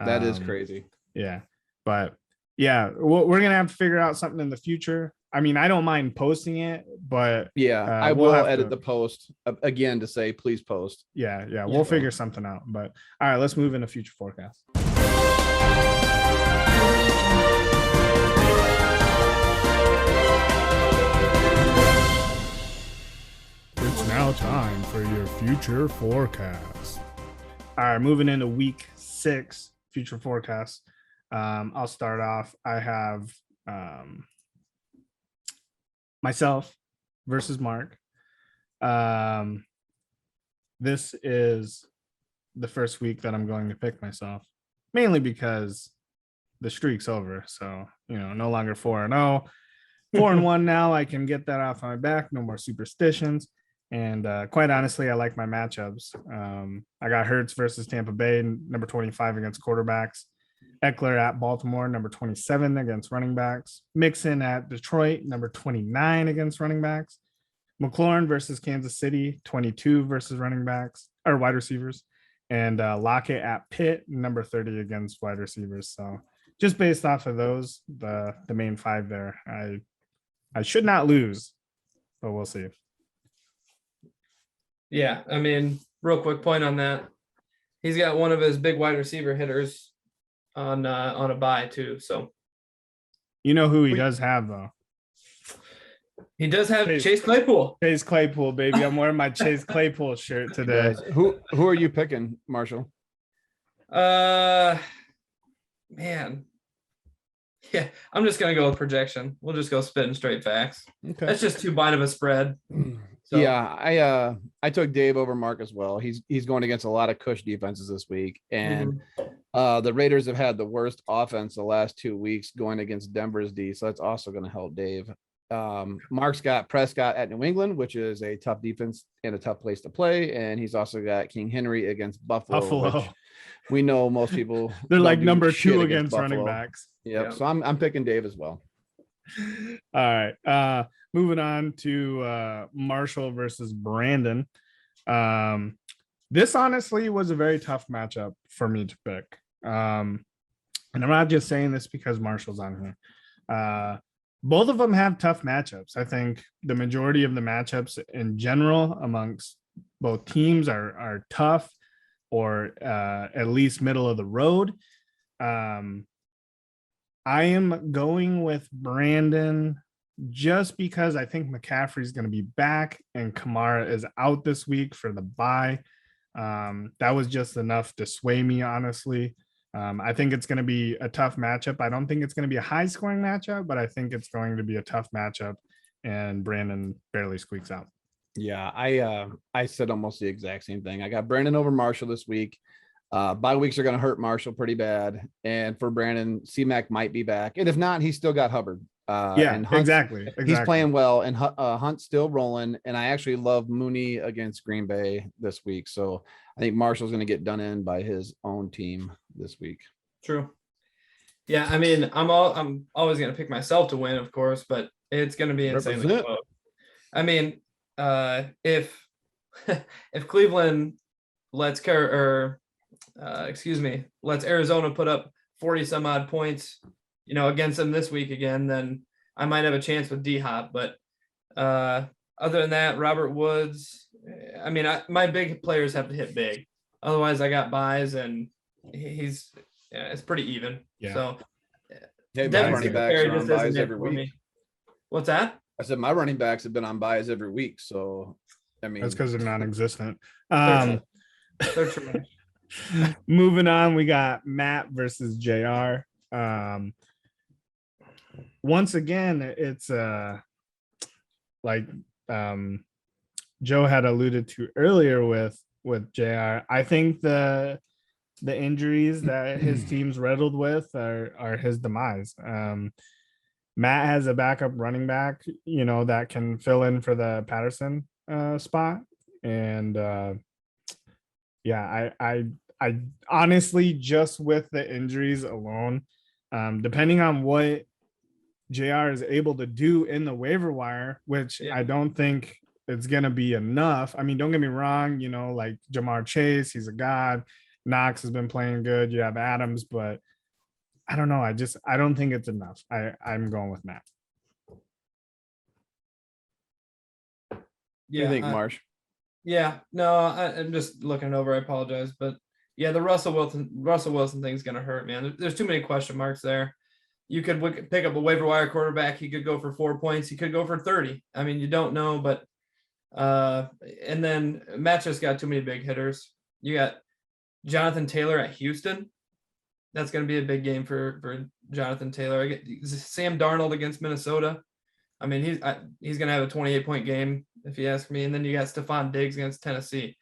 that is crazy. Yeah. But yeah, we're gonna have to figure out something in the future. I mean, I don't mind posting it, but Yeah, I we'll will have edit to- the post again to say please post. yeah, we'll figure something out. But all right, let's move into future forecast. It's now time for your future forecast. All right, moving into week 6, future forecast. I'll start off. I have myself versus Mark. This is the first week that I'm going to pick myself, mainly because the streak's over. So, no longer 4-0, 4-1 now. I can get that off my back. No more superstitions. And quite honestly, I like my matchups. I got Hurts versus Tampa Bay, number 25 against quarterbacks. Eckler at Baltimore, number 27 against running backs. Mixon at Detroit, number 29 against running backs. McLaurin versus Kansas City, 22 versus running backs or wide receivers. And Lockett at Pitt, number 30 against wide receivers. So just based off of those, the main 5 there, I should not lose, but we'll see. Yeah, I mean, real quick point on that. He's got one of his big wide receiver hitters on a bye too. So you know who he does have though. He does have Chase Claypool. Chase Claypool, baby. I'm wearing my Chase Claypool shirt today. Who are you picking, Marshall? Man. Yeah, I'm just gonna go with projection. We'll just go spitting straight facts. Okay. That's just too wide of a spread. So, Yeah, I took Dave over Mark as well. He's going against a lot of cush defenses this week, and the Raiders have had the worst offense the last 2 weeks going against Denver's D, so that's also going to help Dave. Mark's got Prescott at New England, which is a tough defense and a tough place to play. And he's also got King Henry against Buffalo, which Buffalo. we know most people They're don't like do number shit 2 against running Buffalo. backs. Yep. Yeah. So I'm picking Dave as well. All right. Moving on to Marshall versus Brandon. This honestly was a very tough matchup for me to pick. And I'm not just saying this because Marshall's on here. Both of them have tough matchups. I think the majority of the matchups in general amongst both teams are tough or at least middle of the road. I am going with Brandon just because I think McCaffrey is going to be back and Kamara is out this week for the bye. That was just enough to sway me, honestly. I think it's going to be a tough matchup. I don't think it's going to be a high scoring matchup, but I think it's going to be a tough matchup, and Brandon barely squeaks out. Yeah, I said almost the exact same thing. I got Brandon over Marshall this week. Bye weeks are going to hurt Marshall pretty bad. And for Brandon, C-Mac might be back. And if not, he's still got Hubbard. And Hunt's, exactly. He's playing well, and Hunt's still rolling. And I actually love Mooney against Green Bay this week. So I think Marshall's going to get done in by his own team this week. True. Yeah, I mean, I'm always going to pick myself to win, of course, but it's going to be insanely Represent. close. I mean, if Cleveland lets Arizona put up 40 some odd points, against them this week again, then I might have a chance with D-Hop. But other than that, Robert Woods, I mean, my big players have to hit big. Otherwise, I got buys, and it's pretty even. Yeah. So Hey, my Devin running backs Singletary are on just isn't buys it every for week. me. What's that? I said my running backs have been on buys every week. So, I mean, That's because they're non-existent. They're trash. Moving on, we got Matt versus JR. Once again, it's like Joe had alluded to earlier with JR. I think the injuries that his team's riddled with are his demise. Matt has a backup running back, that can fill in for the Patterson spot. And I honestly, just with the injuries alone, depending on what JR is able to do in the waiver wire, which I don't think it's going to be enough. I mean, don't get me wrong, like Jamar Chase, he's a god. Knox has been playing good. You have Adams, but I don't know. I don't think it's enough. I'm going with Matt. what do you think, Marsh? Yeah, no, I'm just looking over. I apologize, but yeah, the Russell Wilson thing's gonna hurt, man. There's too many question marks there. You could pick up a waiver wire quarterback. He could go for 4 points. He could go for 30. I mean, you don't know, but and then Matt just got too many big hitters. You got Jonathan Taylor at Houston. That's going to be a big game for Jonathan Taylor. I get Sam Darnold against Minnesota. I mean, he's going to have a 28-point game, if you ask me. And then you got Stephon Diggs against Tennessee.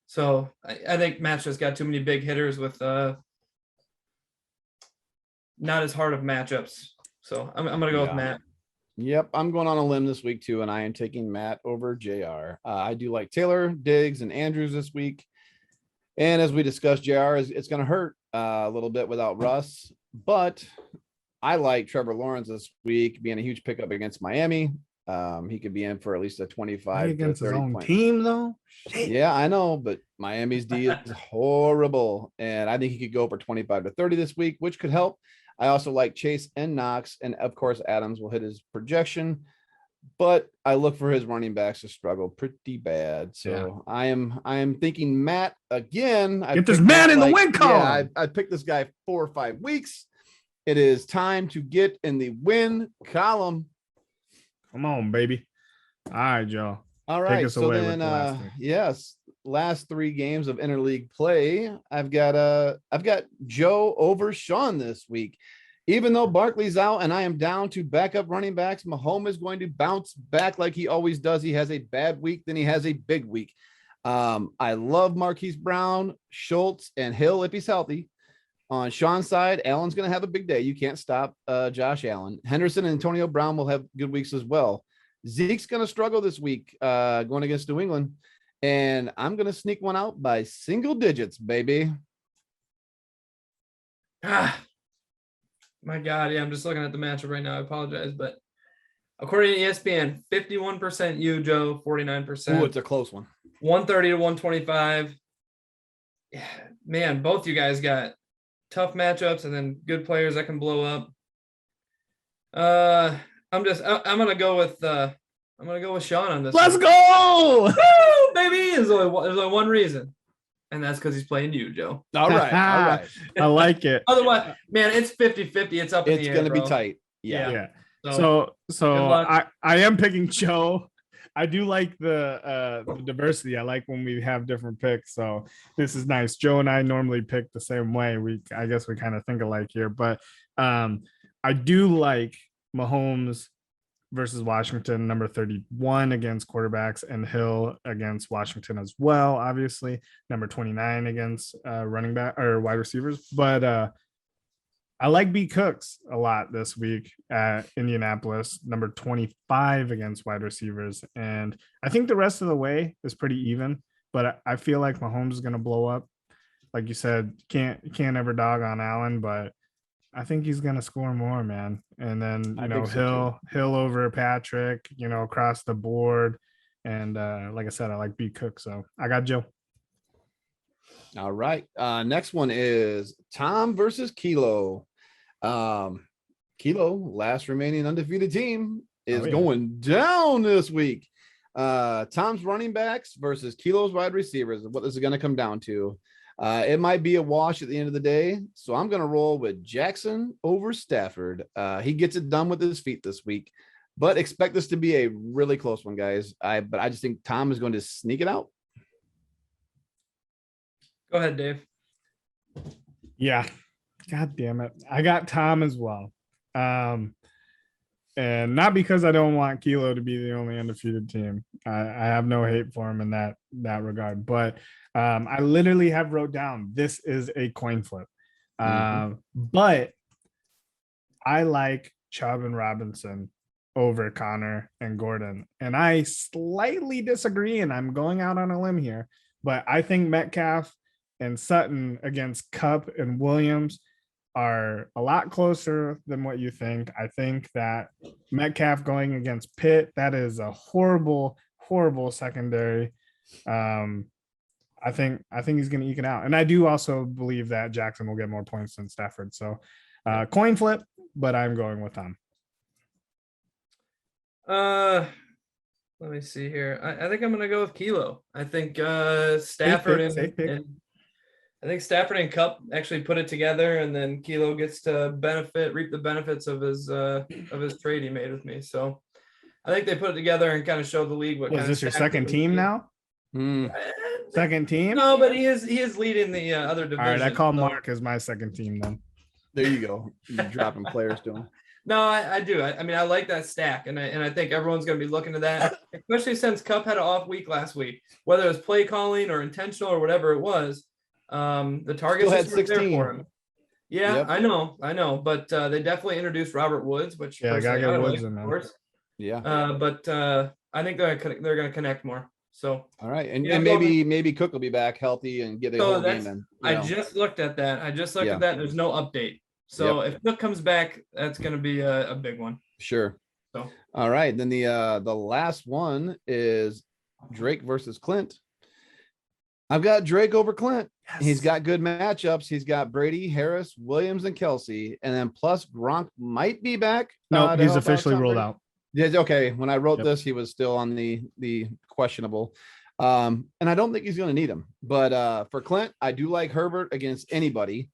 So I think Matt's just got too many big hitters with not as hard of matchups. So I'm going to go with Matt. Yep, I'm going on a limb this week too, and I am taking Matt over JR. I do like Taylor, Diggs, and Andrews this week. And as we discussed, JR it's going to hurt a little bit without Russ, but I like Trevor Lawrence this week being a huge pickup against Miami. He could be in for at least a 25 against to 30 his own point team, though. Shit. Yeah, I know, but Miami's D is horrible, and I think he could go for 25 to 30 this week, which could help. I also like Chase and Knox, and of course Adams will hit his projection, but I look for his running backs to struggle pretty bad. So I am thinking Matt again. Get this man in the win column. Yeah, I picked this guy 4 or 5 weeks. It is time to get in the win column. Come on, baby. All right, Joe. All right. Take us So away with then, the last three. yes, last 3 games of interleague play. I've got Joe over Sean this week. Even though Barkley's out and I am down to backup running backs, Mahomes is going to bounce back like he always does. He has a bad week, then he has a big week. I love Marquise Brown, Schultz, and Hill if he's healthy On Sean's side, Allen's going to have a big day. You can't stop Josh Allen. Henderson and Antonio Brown will have good weeks as well. Zeke's going to struggle this week going against New England. And I'm going to sneak one out by single digits, baby. Ah, my God. Yeah, I'm just looking at the matchup right now. I apologize, but according to ESPN, 51% you, Joe, 49%. Ooh, it's a close one. 130 to 125. Yeah, man, both you guys got tough matchups and then good players that can blow up. I'm gonna go with Sean on this. Let's one. go. Woo, baby! There's only one reason, and that's because he's playing you, Joe. All right. All right. I like it. Otherwise, man, it's 50-50. It's up in It's the air. going to be bro. tight. Yeah. Yeah. Yeah. So, So good luck. I am picking Joe. I do like the diversity. I like when we have different picks. So this is nice. Joe and I normally pick the same way. I guess we kind of think alike here, but I do like Mahomes versus Washington, number 31 against quarterbacks, and Hill against Washington as well. Obviously, number 29 against running back or wide receivers. But I like B Cooks a lot this week at Indianapolis, number 25 against wide receivers. And I think the rest of the way is pretty even, but I feel like Mahomes is going to blow up. Like you said, can't ever dog on Allen, but I think he's going to score more, man. And then, I think so, too. Hill over Patrick, across the board. And like I said, I like B Cook. So I got Joe. All right. Next one is Tom versus Kilo. Kilo, last remaining undefeated team, is going down this week. Tom's running backs versus Kilo's wide receivers is what this is going to come down to. It might be a wash at the end of the day. So I'm going to roll with Jackson over Stafford. He gets it done with his feet this week, but expect this to be a really close one, guys. But I just think Tom is going to sneak it out. Go ahead, Dave. Yeah. God damn it. I got Tom as well. And not because I don't want Kilo to be the only undefeated team. I have no hate for him in that regard. But I literally have wrote down this is a coin flip. But I like Chubb and Robinson over Connor and Gordon. And I slightly disagree, and I'm going out on a limb here. But I think Metcalf and Sutton against Kupp and Williams are a lot closer than what you think. I think that Metcalf going against Pitt, that is a horrible, horrible secondary. I think he's going to eke it out. And I do also believe that Jackson will get more points than Stafford. So coin flip, but I'm going with Tom. Let me see here. I think I'm going to go with Kilo. I think Stafford and I think Stafford and Kupp actually put it together, and then Kilo gets to reap the benefits of his trade he made with me. So I think they put it together and kind of showed the league what. Was this your second team now? Second team? No, but he is leading the other division. All right, I call Mark as my second team then. There you go. You're dropping players to him. No, I do. I mean, I like that stack, and I think everyone's going to be looking to that, especially since Kupp had an off week last week, whether it was play calling or intentional or whatever it was. The targets had were there 16 for him. Yeah, Yep. I know, but they definitely introduced Robert Woods, which Yeah, gotta get Woods in, of man. course. Yeah. But I think they're going to connect more. So All right. And, Yeah, and maybe Cook will be back healthy and get a So whole game that's- in. I just looked at that. Yeah. And there's no update. So if Cook comes back, that's going to be a big one. Sure. So All right. Then the last one is Drake versus Clint. I've got Drake over Clint. He's got good matchups. He's got Brady, Harris, Williams, and Kelsey. And then plus Gronk might be back. No, to he's help out officially Tom ruled Brady. out. Yeah, okay. When I wrote Yep. this, he was still on the questionable. And I don't think he's going to need him. But for Clint, I do like Herbert against anybody.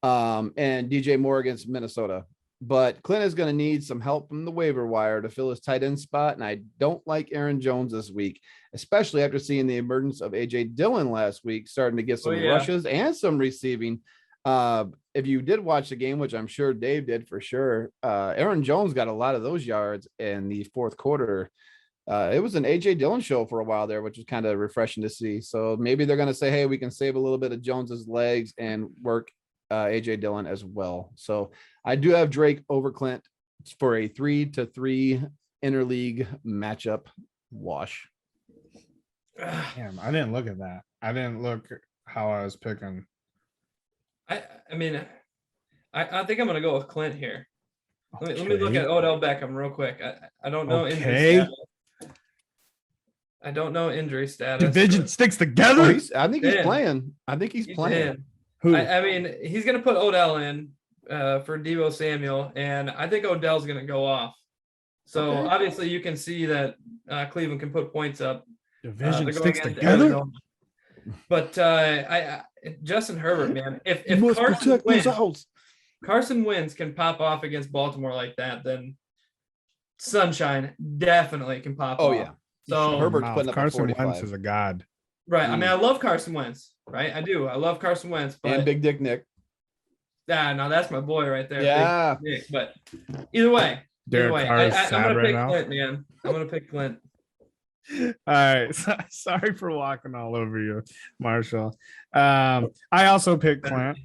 And DJ Moore against Minnesota. But Clint is going to need some help from the waiver wire to fill his tight end spot. And I don't like Aaron Jones this week, especially after seeing the emergence of AJ Dillon last week, starting to get some rushes and some receiving. If you did watch the game, which I'm sure Dave did for sure, Aaron Jones got a lot of those yards in the fourth quarter. It was an AJ Dillon show for a while there, which was kind of refreshing to see. So maybe they're going to say, hey, we can save a little bit of Jones's legs and work AJ Dillon as well. So I do have Drake over Clint for a 3-3 interleague matchup wash. Damn, I didn't look at that. I didn't look how I was picking. I mean, I think I'm gonna go with Clint here. Let me look at Odell Beckham real quick. I don't know injury Okay. status. I don't know injury status. Division sticks Oh, together. I think he's Man. playing. I think he's He's playing. in. Who? I mean, he's gonna put Odell in for Deebo Samuel, and I think Odell's gonna go off. So Okay. obviously, you can see that Cleveland can put points up. Division They're going sticks against together. Arizona. But I Justin Herbert, man, if Carson Wentz can pop off against Baltimore like that, then Sunshine definitely can pop Oh off. yeah. So Herbert's putting up a Carson 45. Wentz is a god. right. I mean, I love Carson Wentz, right? I do. I love Carson Wentz, but And Big Dick Nick. no, that's my boy right there. Yeah. Big Nick. But either way, Derek Carr is I'm sad gonna right pick now. Clint, man. I'm gonna pick Clint. All right. Sorry for walking all over you, Marshall. I also picked Clint.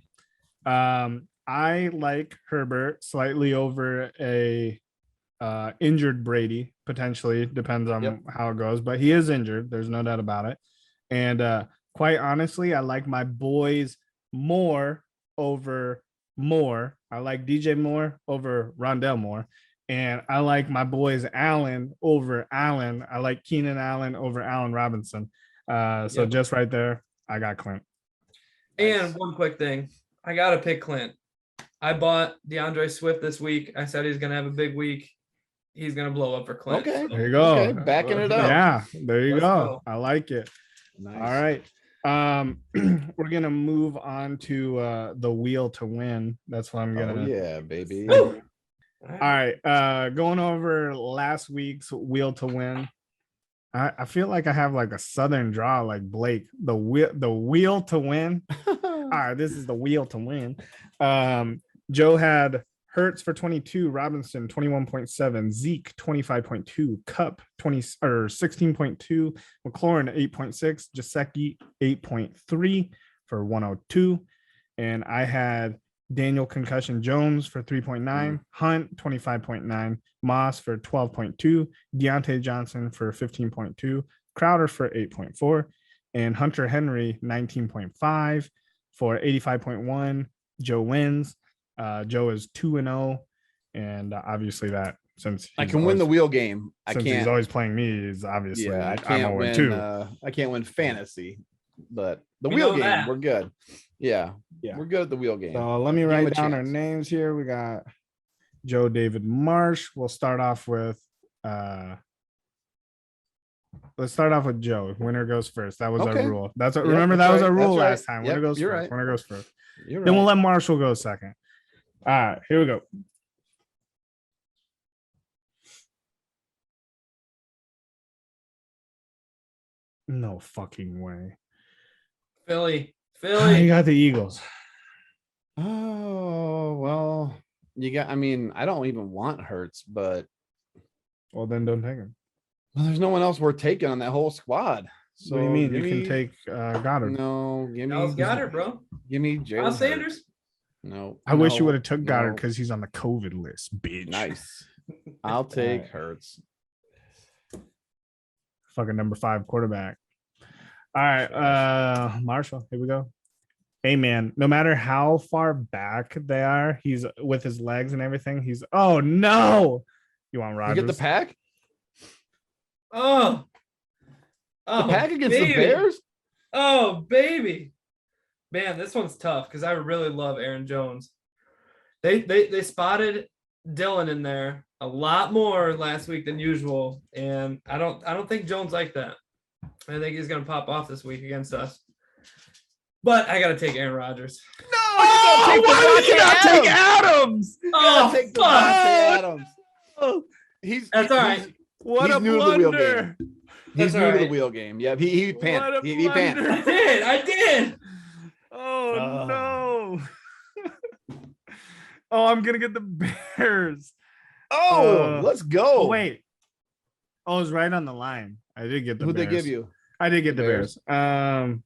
I like Herbert slightly over a injured Brady, potentially. Depends on how it goes, but he is injured. There's no doubt about it. And quite honestly, I like my boys more over Moore. I like DJ Moore over Rondell Moore. And I like my boys Allen over Allen. I like Keenan Allen over Allen Robinson. So just right there, I got Clint. And one quick thing, I gotta pick Clint. I bought DeAndre Swift this week. I said he's gonna have a big week. He's gonna blow up for Clint. Okay. There you go. Okay, backing it up. Yeah, there you Let's go. go. I like it. Nice. All right. We're gonna move on to the wheel to win. That's what I'm gonna. Oh, yeah, baby. Woo! All right. Going over last week's wheel to win. I feel like I have like a southern draw, like Blake. The wheel to win. All right, this is the wheel to win. Joe had Hertz for 22, Robinson 21.7, Zeke 25.2, Cup 16.2, McLaurin 8.6, Jasecki 8.3 for 102, and I had Daniel Concussion Jones for 3.9, Hunt 25.9, Moss for 12.2, Deontay Johnson for 15.2, Crowder for 8.4, and Hunter Henry 19.5 for 85.1. Joe wins. Joe is 2-0, and obviously that since I can win the wheel game. I since can't. he's always playing me, is obviously Yeah, I I'm can't 0 win. 2. I can't win fantasy, but the We wheel know game, that. we're good. Yeah, Yeah. we're good at the wheel game. So let me Give him write a down our chance. names here. We got Joe David Marsh. We'll start off with let's start off with Joe. Winner goes first. That was Okay. our rule. That's what, Yep, remember that's that was right. our rule That's right. last time. Winner Yep, goes you're first. right. Winner goes first. You're Then we'll right. let Marshall go second. All right, here we go. No fucking way. Philly. You got the Eagles. Oh well, you got. I mean, I don't even want Hertz, but Well, then don't take him. well, there's no one else worth taking on that whole squad. So What do you mean? give You can me- take Goddard. No, give me. Dallas Goddard, bro. Give me Jalen Miles Hurts. Sanders. No, I wish you no, would have took Goddard no. because he's on the COVID list, bitch. Nice. I'll take Alright. Hertz. Fucking number 5 quarterback. All right, Marshall, here we go. Hey man, no matter how far back they are, he's with his legs and everything. He's oh no. You want You Rodgers? get the pack. Oh. The pack against the baby. Bears. Oh, baby. Man, this one's tough because I really love Aaron Jones. They spotted Dylan in there a lot more last week than usual, and I don't think Jones like that. I think he's gonna pop off this week against us. But I gotta take Aaron Rodgers. No, Oh, why did you not take Adams? Oh, take the fuck. Devontae Adams. Oh, That's all right. what He's a new to the wheel blunder. game. He's That's new to the alright. wheel game. Yeah, he What panicked. a He panicked. blunder. I did. Oh Oh. no. Oh, I'm gonna get the Bears. Oh, let's go. Oh, wait. Oh, it was right on the line. I did get the Who'd Bears. they give you? I did get the The Bears. Bears.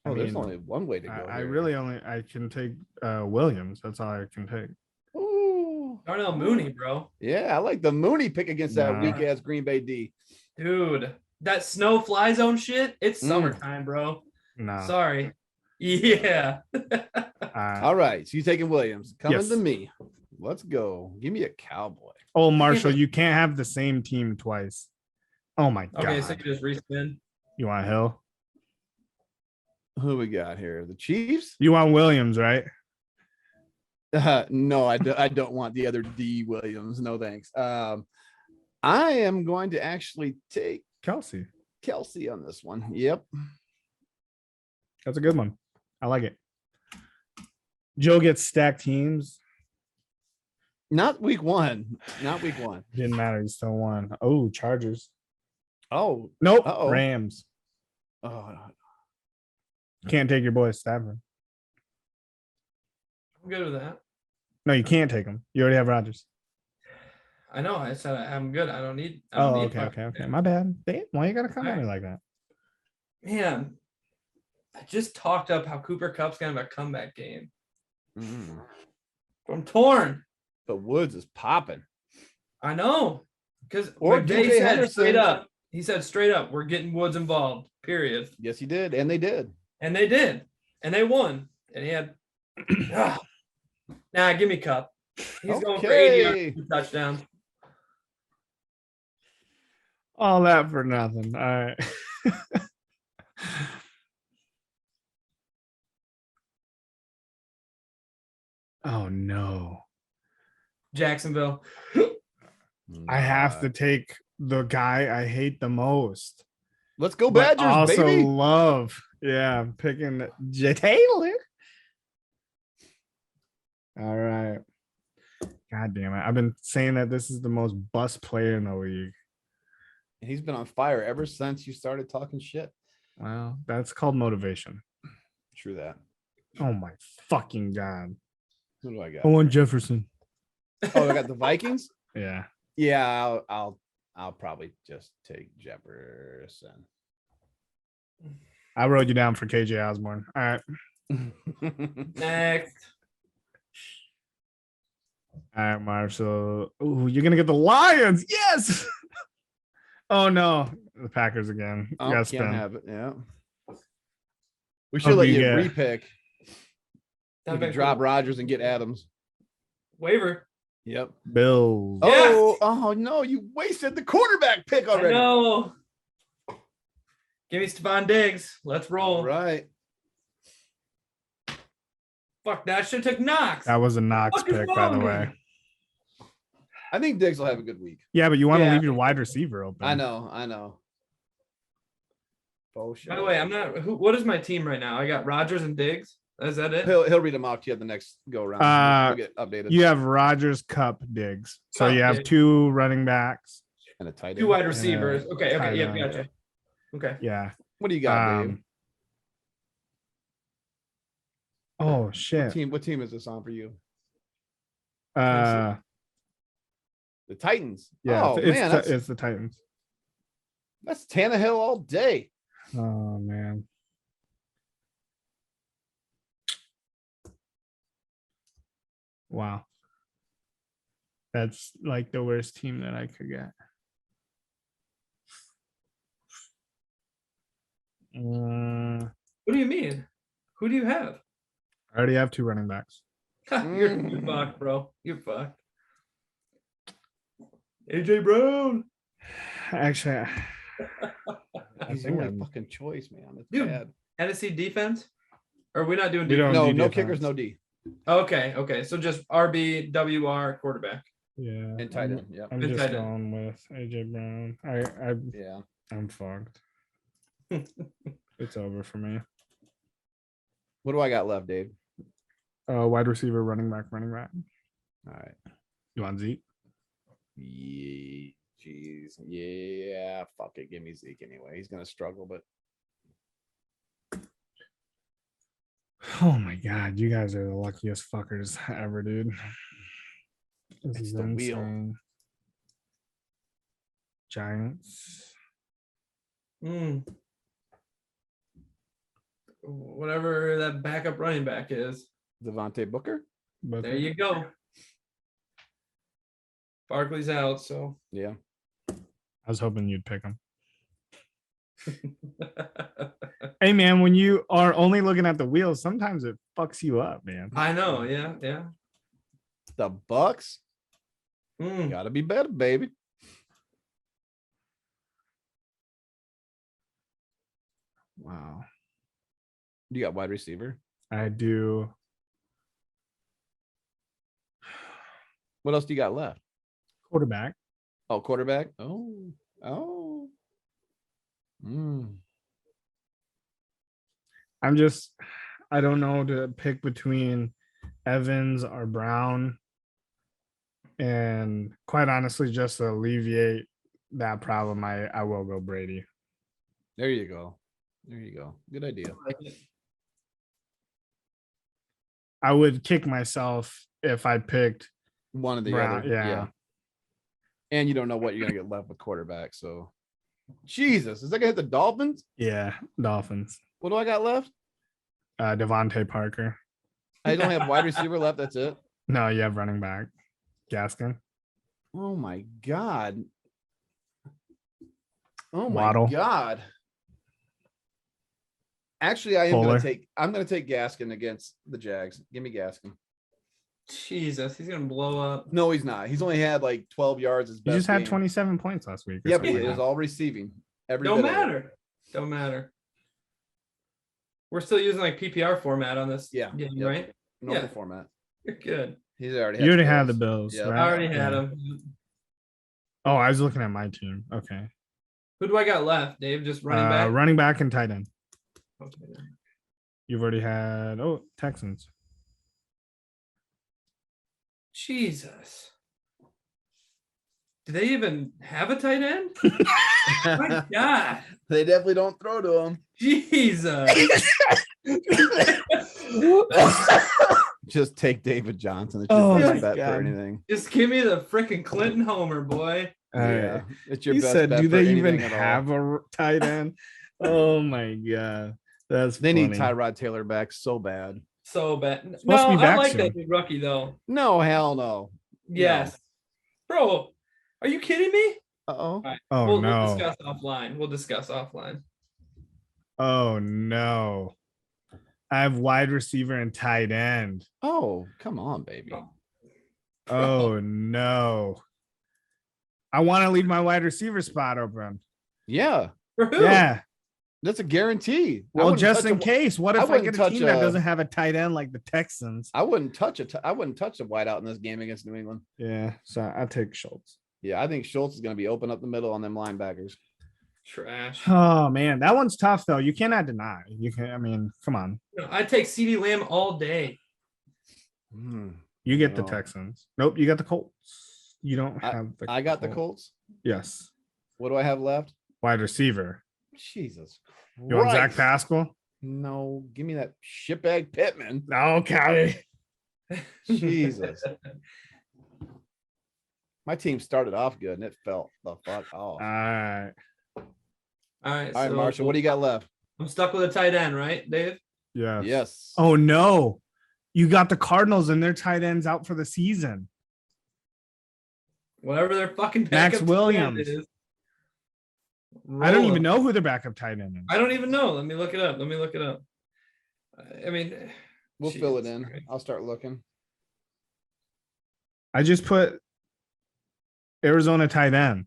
Oh, there's mean, only one way to go. I here. really I can take Williams. That's all I can take. Ooh. Darnell Mooney, bro. Yeah, I like the Mooney pick against that Nah. weak ass Green Bay D. Dude, that snow fly zone shit. It's Mm. summertime, bro. No. Sorry. Yeah. All right, so you taking Williams? Coming Yes. to me. Let's go. Give me a Cowboy. Oh, Marshall, you can't have the same team twice. Oh my Okay, god. so you just respin. You want Hill? Who we got here? The Chiefs? You want Williams, right? No, I don't want the other D Williams. No thanks. I am going to actually take Kelsey. Kelsey on this one. Yep. That's a good one. I like it. Joe gets stacked teams. Not week one. Not week one. Didn't matter. He still won. Oh, Chargers. Oh, Nope. Uh-oh. Rams. oh, Can't take your boy Stafford. I'm good with that. No, you can't take him. You already have Rodgers. I know. I said I'm good. I don't need. I Oh, don't need okay. My bad. Damn, why you gotta come at me like that? Man, I just talked up how Cooper Cup's gonna have a comeback game. mm. I'm torn. But Woods is popping. I know. Because Or McVay DJ said Henderson. straight up. He said straight up, we're getting Woods involved. Period. Yes, he did, and they did. And they did. And they won. And he had nah, give me Cup. He's going for 80 yards Okay. and a touchdown. All that for nothing. All right. Oh no. Jacksonville. I have to take the guy I hate the most. Let's go But Badgers, also baby. love. Yeah, I'm picking Jay Taylor. All right. God damn it. I've been saying that this is the most bust player in the league. He's been on fire ever since you started talking shit. Well, that's called motivation. True that. Oh my fucking god. Who do I got? I want Jefferson. Oh, I got the Vikings. Yeah. Yeah, I'll probably just take Jefferson. I wrote you down for KJ Osborne. All right. Next. All right, Marshall. Ooh, you're gonna get the Lions. Yes. Oh no, the Packers again. You Oh, gotta can't spin. have it. Yeah. We should Hope let you you get- repick. You can drop Rodgers and get Adams. Waiver. Yep. Bills. Oh, oh no, you wasted the quarterback pick I already. know. Give me Stephon Diggs. Let's roll. All right. Fuck that. Should have took Knox. That was a Knox Fuck is pick, by the wrong with way. me? I think Diggs will have a good week. Yeah, but you want to Yeah. leave your wide receiver open. I know. Bullshit. By the way, I'm not. What is my team right now? I got Rodgers and Diggs. Is that it? He'll read them off to you at the next go around. We'll get updated. You have Rogers, Cup, Diggs. So Cup, you have Diggs. 2 running backs. and a tight Two end. wide receivers. Okay. tight Okay. Yep. end. Gotcha. Okay. Yeah. What do you got, Dave? Oh shit. What team is this on for you? Uh The Titans. yeah, Oh man, it's the Titans. that's Tannehill all day. Oh man. Wow. That's like the worst team that I could get. What do you mean? Who do you have? I already have 2 running backs. You're fucked, bro. You're fucked. AJ Brown. Actually, I He's the think only I'm- fucking choice, man. That's Dude. bad. Tennessee defense? Or are we not doing We don't defense? No do kickers, defense. no D. Okay. Okay. So just RB, WR, quarterback. yeah. And tight end. Yeah. I'm And just tight end. going with AJ Brown. Yeah. I'm fucked. It's over for me. What do I got left, Dave? Wide receiver, running back. All right. You want Zeke? Yeah. Jeez. Yeah. Fuck it. Give me Zeke anyway. He's gonna struggle, but Oh my god, you guys are the luckiest fuckers ever, dude. This It's is the wheel. insane. Giants. Mm. whatever that backup running back is. Devontae Booker. But There you go. Barkley's out, so Yeah. I was hoping you'd pick him. Hey man, when you are only looking at the wheels, sometimes it fucks you up, man. I know. Yeah, yeah. The Bucks Mm. gotta be better, baby. Wow. You got wide receiver. I do. What else do you got left? Quarterback. Oh, quarterback. Oh. I don't know to pick between Evans or Brown. And quite honestly, just to alleviate that problem, I will go Brady. There you go. There you go. Good idea. Like it. I would kick myself if I picked One of the Brown. other. Yeah. And you don't know what you're gonna get left with quarterback. So Jesus, is that gonna hit the Dolphins? Yeah, Dolphins. What do I got left? Devontae Parker. I don't have wide receiver left. That's it. No, you have running back. Gaskin. Oh my God. Oh my Waddle. God. Actually, I am Fuller. I'm gonna take Gaskin against the Jags. Give me Gaskin. Jesus, he's gonna blow up. No, he's not. He's only had like 12 yards. His You best just had game. 27 points last week. or Yeah, but something it like was that. all receiving. Every Don't bit of it. matter. Don't matter. We're still using like PPR format on this Yeah, game, yep. right? Normal Yeah. format. You're good. He's already. You already had the Bills. Bills, Yeah. right? I already had Yeah. him. Oh, I was looking at my team. Okay. Who do I got left, Dave? Just running back. Running back and tight end. Okay. You've already had Texans. Jesus. Do they even have a tight end? My God. They definitely don't throw to him. Jesus. Just take David Johnson. It's Oh your my best bet God. for anything. Just give me the freaking Clinton Homer, boy. Yeah, it's your He best said, bet "Do for they even anything at all." have a tight end?" Oh my god, that's They need funny. Tyrod Taylor back so bad. So bad. Supposed No, to be I back like soon. that new rookie though. No, hell no. Yes. Bro, are you kidding me? Uh-oh. Oh We'll no! discuss offline. We'll discuss offline. Oh no! I have wide receiver and tight end. Oh, come on, baby. Oh no! I want to leave my wide receiver spot open. Yeah, For who? Yeah. that's a guarantee. I Well, wouldn't just touch in a- case, what I if I wouldn't get a touch team that a- doesn't have a tight end like the Texans? I wouldn't touch it. I wouldn't touch a wideout in this game against New England. Yeah, so I take Schultz. Yeah, I think Schultz is going to be open up the middle on them linebackers. Trash. Oh man, that one's tough though. You cannot deny. You can. I mean, come on. I take CD Lamb all day. You get the No. Texans. Nope, you got the Colts. You don't have the. I got the Colts. Yes, What do I have left? wide receiver. Jesus Christ. You want Zach Pascal? No, give me that shitbag Pittman. Okay. Jesus. My team started off good and it fell the fuck off. All right. All right. All right, so Marshall, what do you got left? I'm stuck with a tight end, right, Dave? Yeah. Yes. Oh no, you got the Cardinals and their tight ends out for the season. Whatever their fucking Max backup tight end Williams. is. I don't Roll even him. know who their backup tight end is. I don't even know. Let me look it up. I mean, We'll fill it Jesus in. Christ. I'll start looking. I just put Arizona tight end.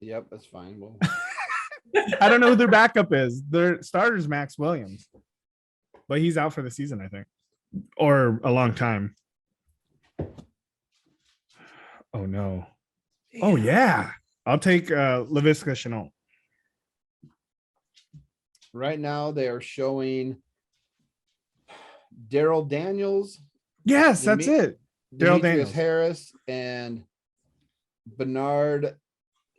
Yep, that's fine. Well, I don't know who their backup is. Their starter's Max Williams, but he's out for the season, I think, or a long time. Oh no. Oh yeah. I'll take Laviska Shenault. right now they are showing Daryl Daniels, Yes, that's Demi- it. Daryl Demetrius Daniels. Harris, and Bernard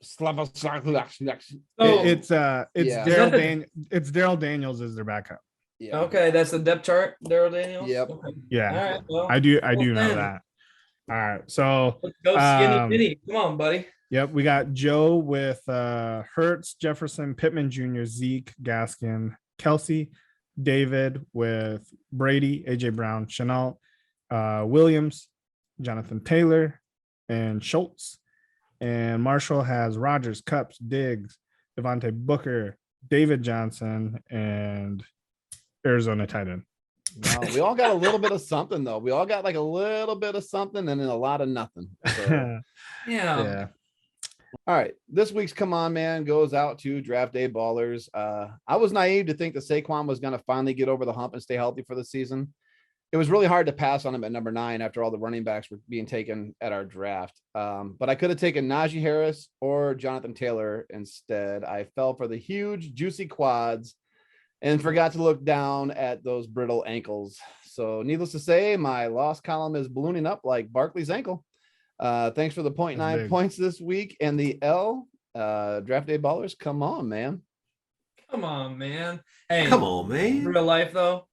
Slavovsky. Oh, It's Yeah. Daryl Daryl Daniels is their backup. Yeah. okay. That's the depth chart, Daryl Daniels. Yep. Okay. All Yeah. right. Well, I do Well, know then. that. All right. So let's go skinny um, Vinny. Come on, buddy. yep, we got Joe with Hertz, Jefferson, Pittman Jr., Zeke, Gaskin, Kelsey, David with Brady, AJ Brown, Chenault, Williams, Jonathan Taylor, and Schultz. And Marshall has Rogers, Cups, Diggs, Devontae Booker, David Johnson, and Arizona tight end. Wow, we all got a little bit of something though. We all got like a little bit of something and then a lot of nothing. So, Yeah. Yeah. all right. This week's Come On Man goes out to Draft Day Ballers. I was naive to think that Saquon was going to finally get over the hump and stay healthy for the season. It was really hard to pass on him at number 9 after all the running backs were being taken at our draft. But I could have taken Najee Harris or Jonathan Taylor instead. I fell for the huge, juicy quads and forgot to look down at those brittle ankles. So needless to say, my loss column is ballooning up like Barkley's ankle. Thanks for the 0.9 That's big. points this week. And the L, Draft Day Ballers, come on, man. Come on, man. Hey, Come on, man. real life though,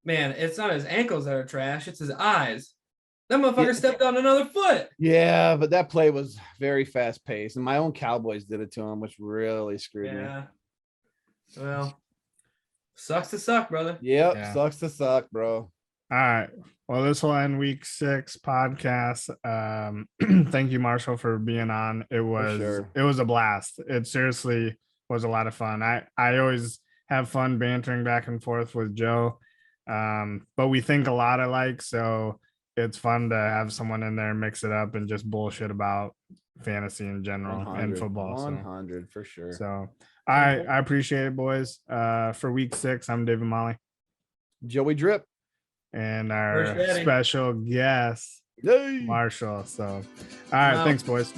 man, it's not his ankles that are trash, it's his eyes. That motherfucker Yeah. stepped on another foot. Yeah, but that play was very fast paced. And my own Cowboys did it to him, which really screwed me. Yeah. Well, sucks to suck, brother. Yep, Yeah. sucks to suck, bro. All right. Well, this will end week 6 podcast. Thank you, Marshall, for being on. It was a blast. It seriously was a lot of fun. I always have fun bantering back and forth with Joe. But we think a lot alike, so it's fun to have someone in there mix it up and just bullshit about fantasy in general and football. 100 for sure. So I appreciate it, boys. For week 6, I'm David Molly. Joey Drip. And our Where's Daddy? special guest, Yay. Marshall. So, all right, Wow. thanks, boys.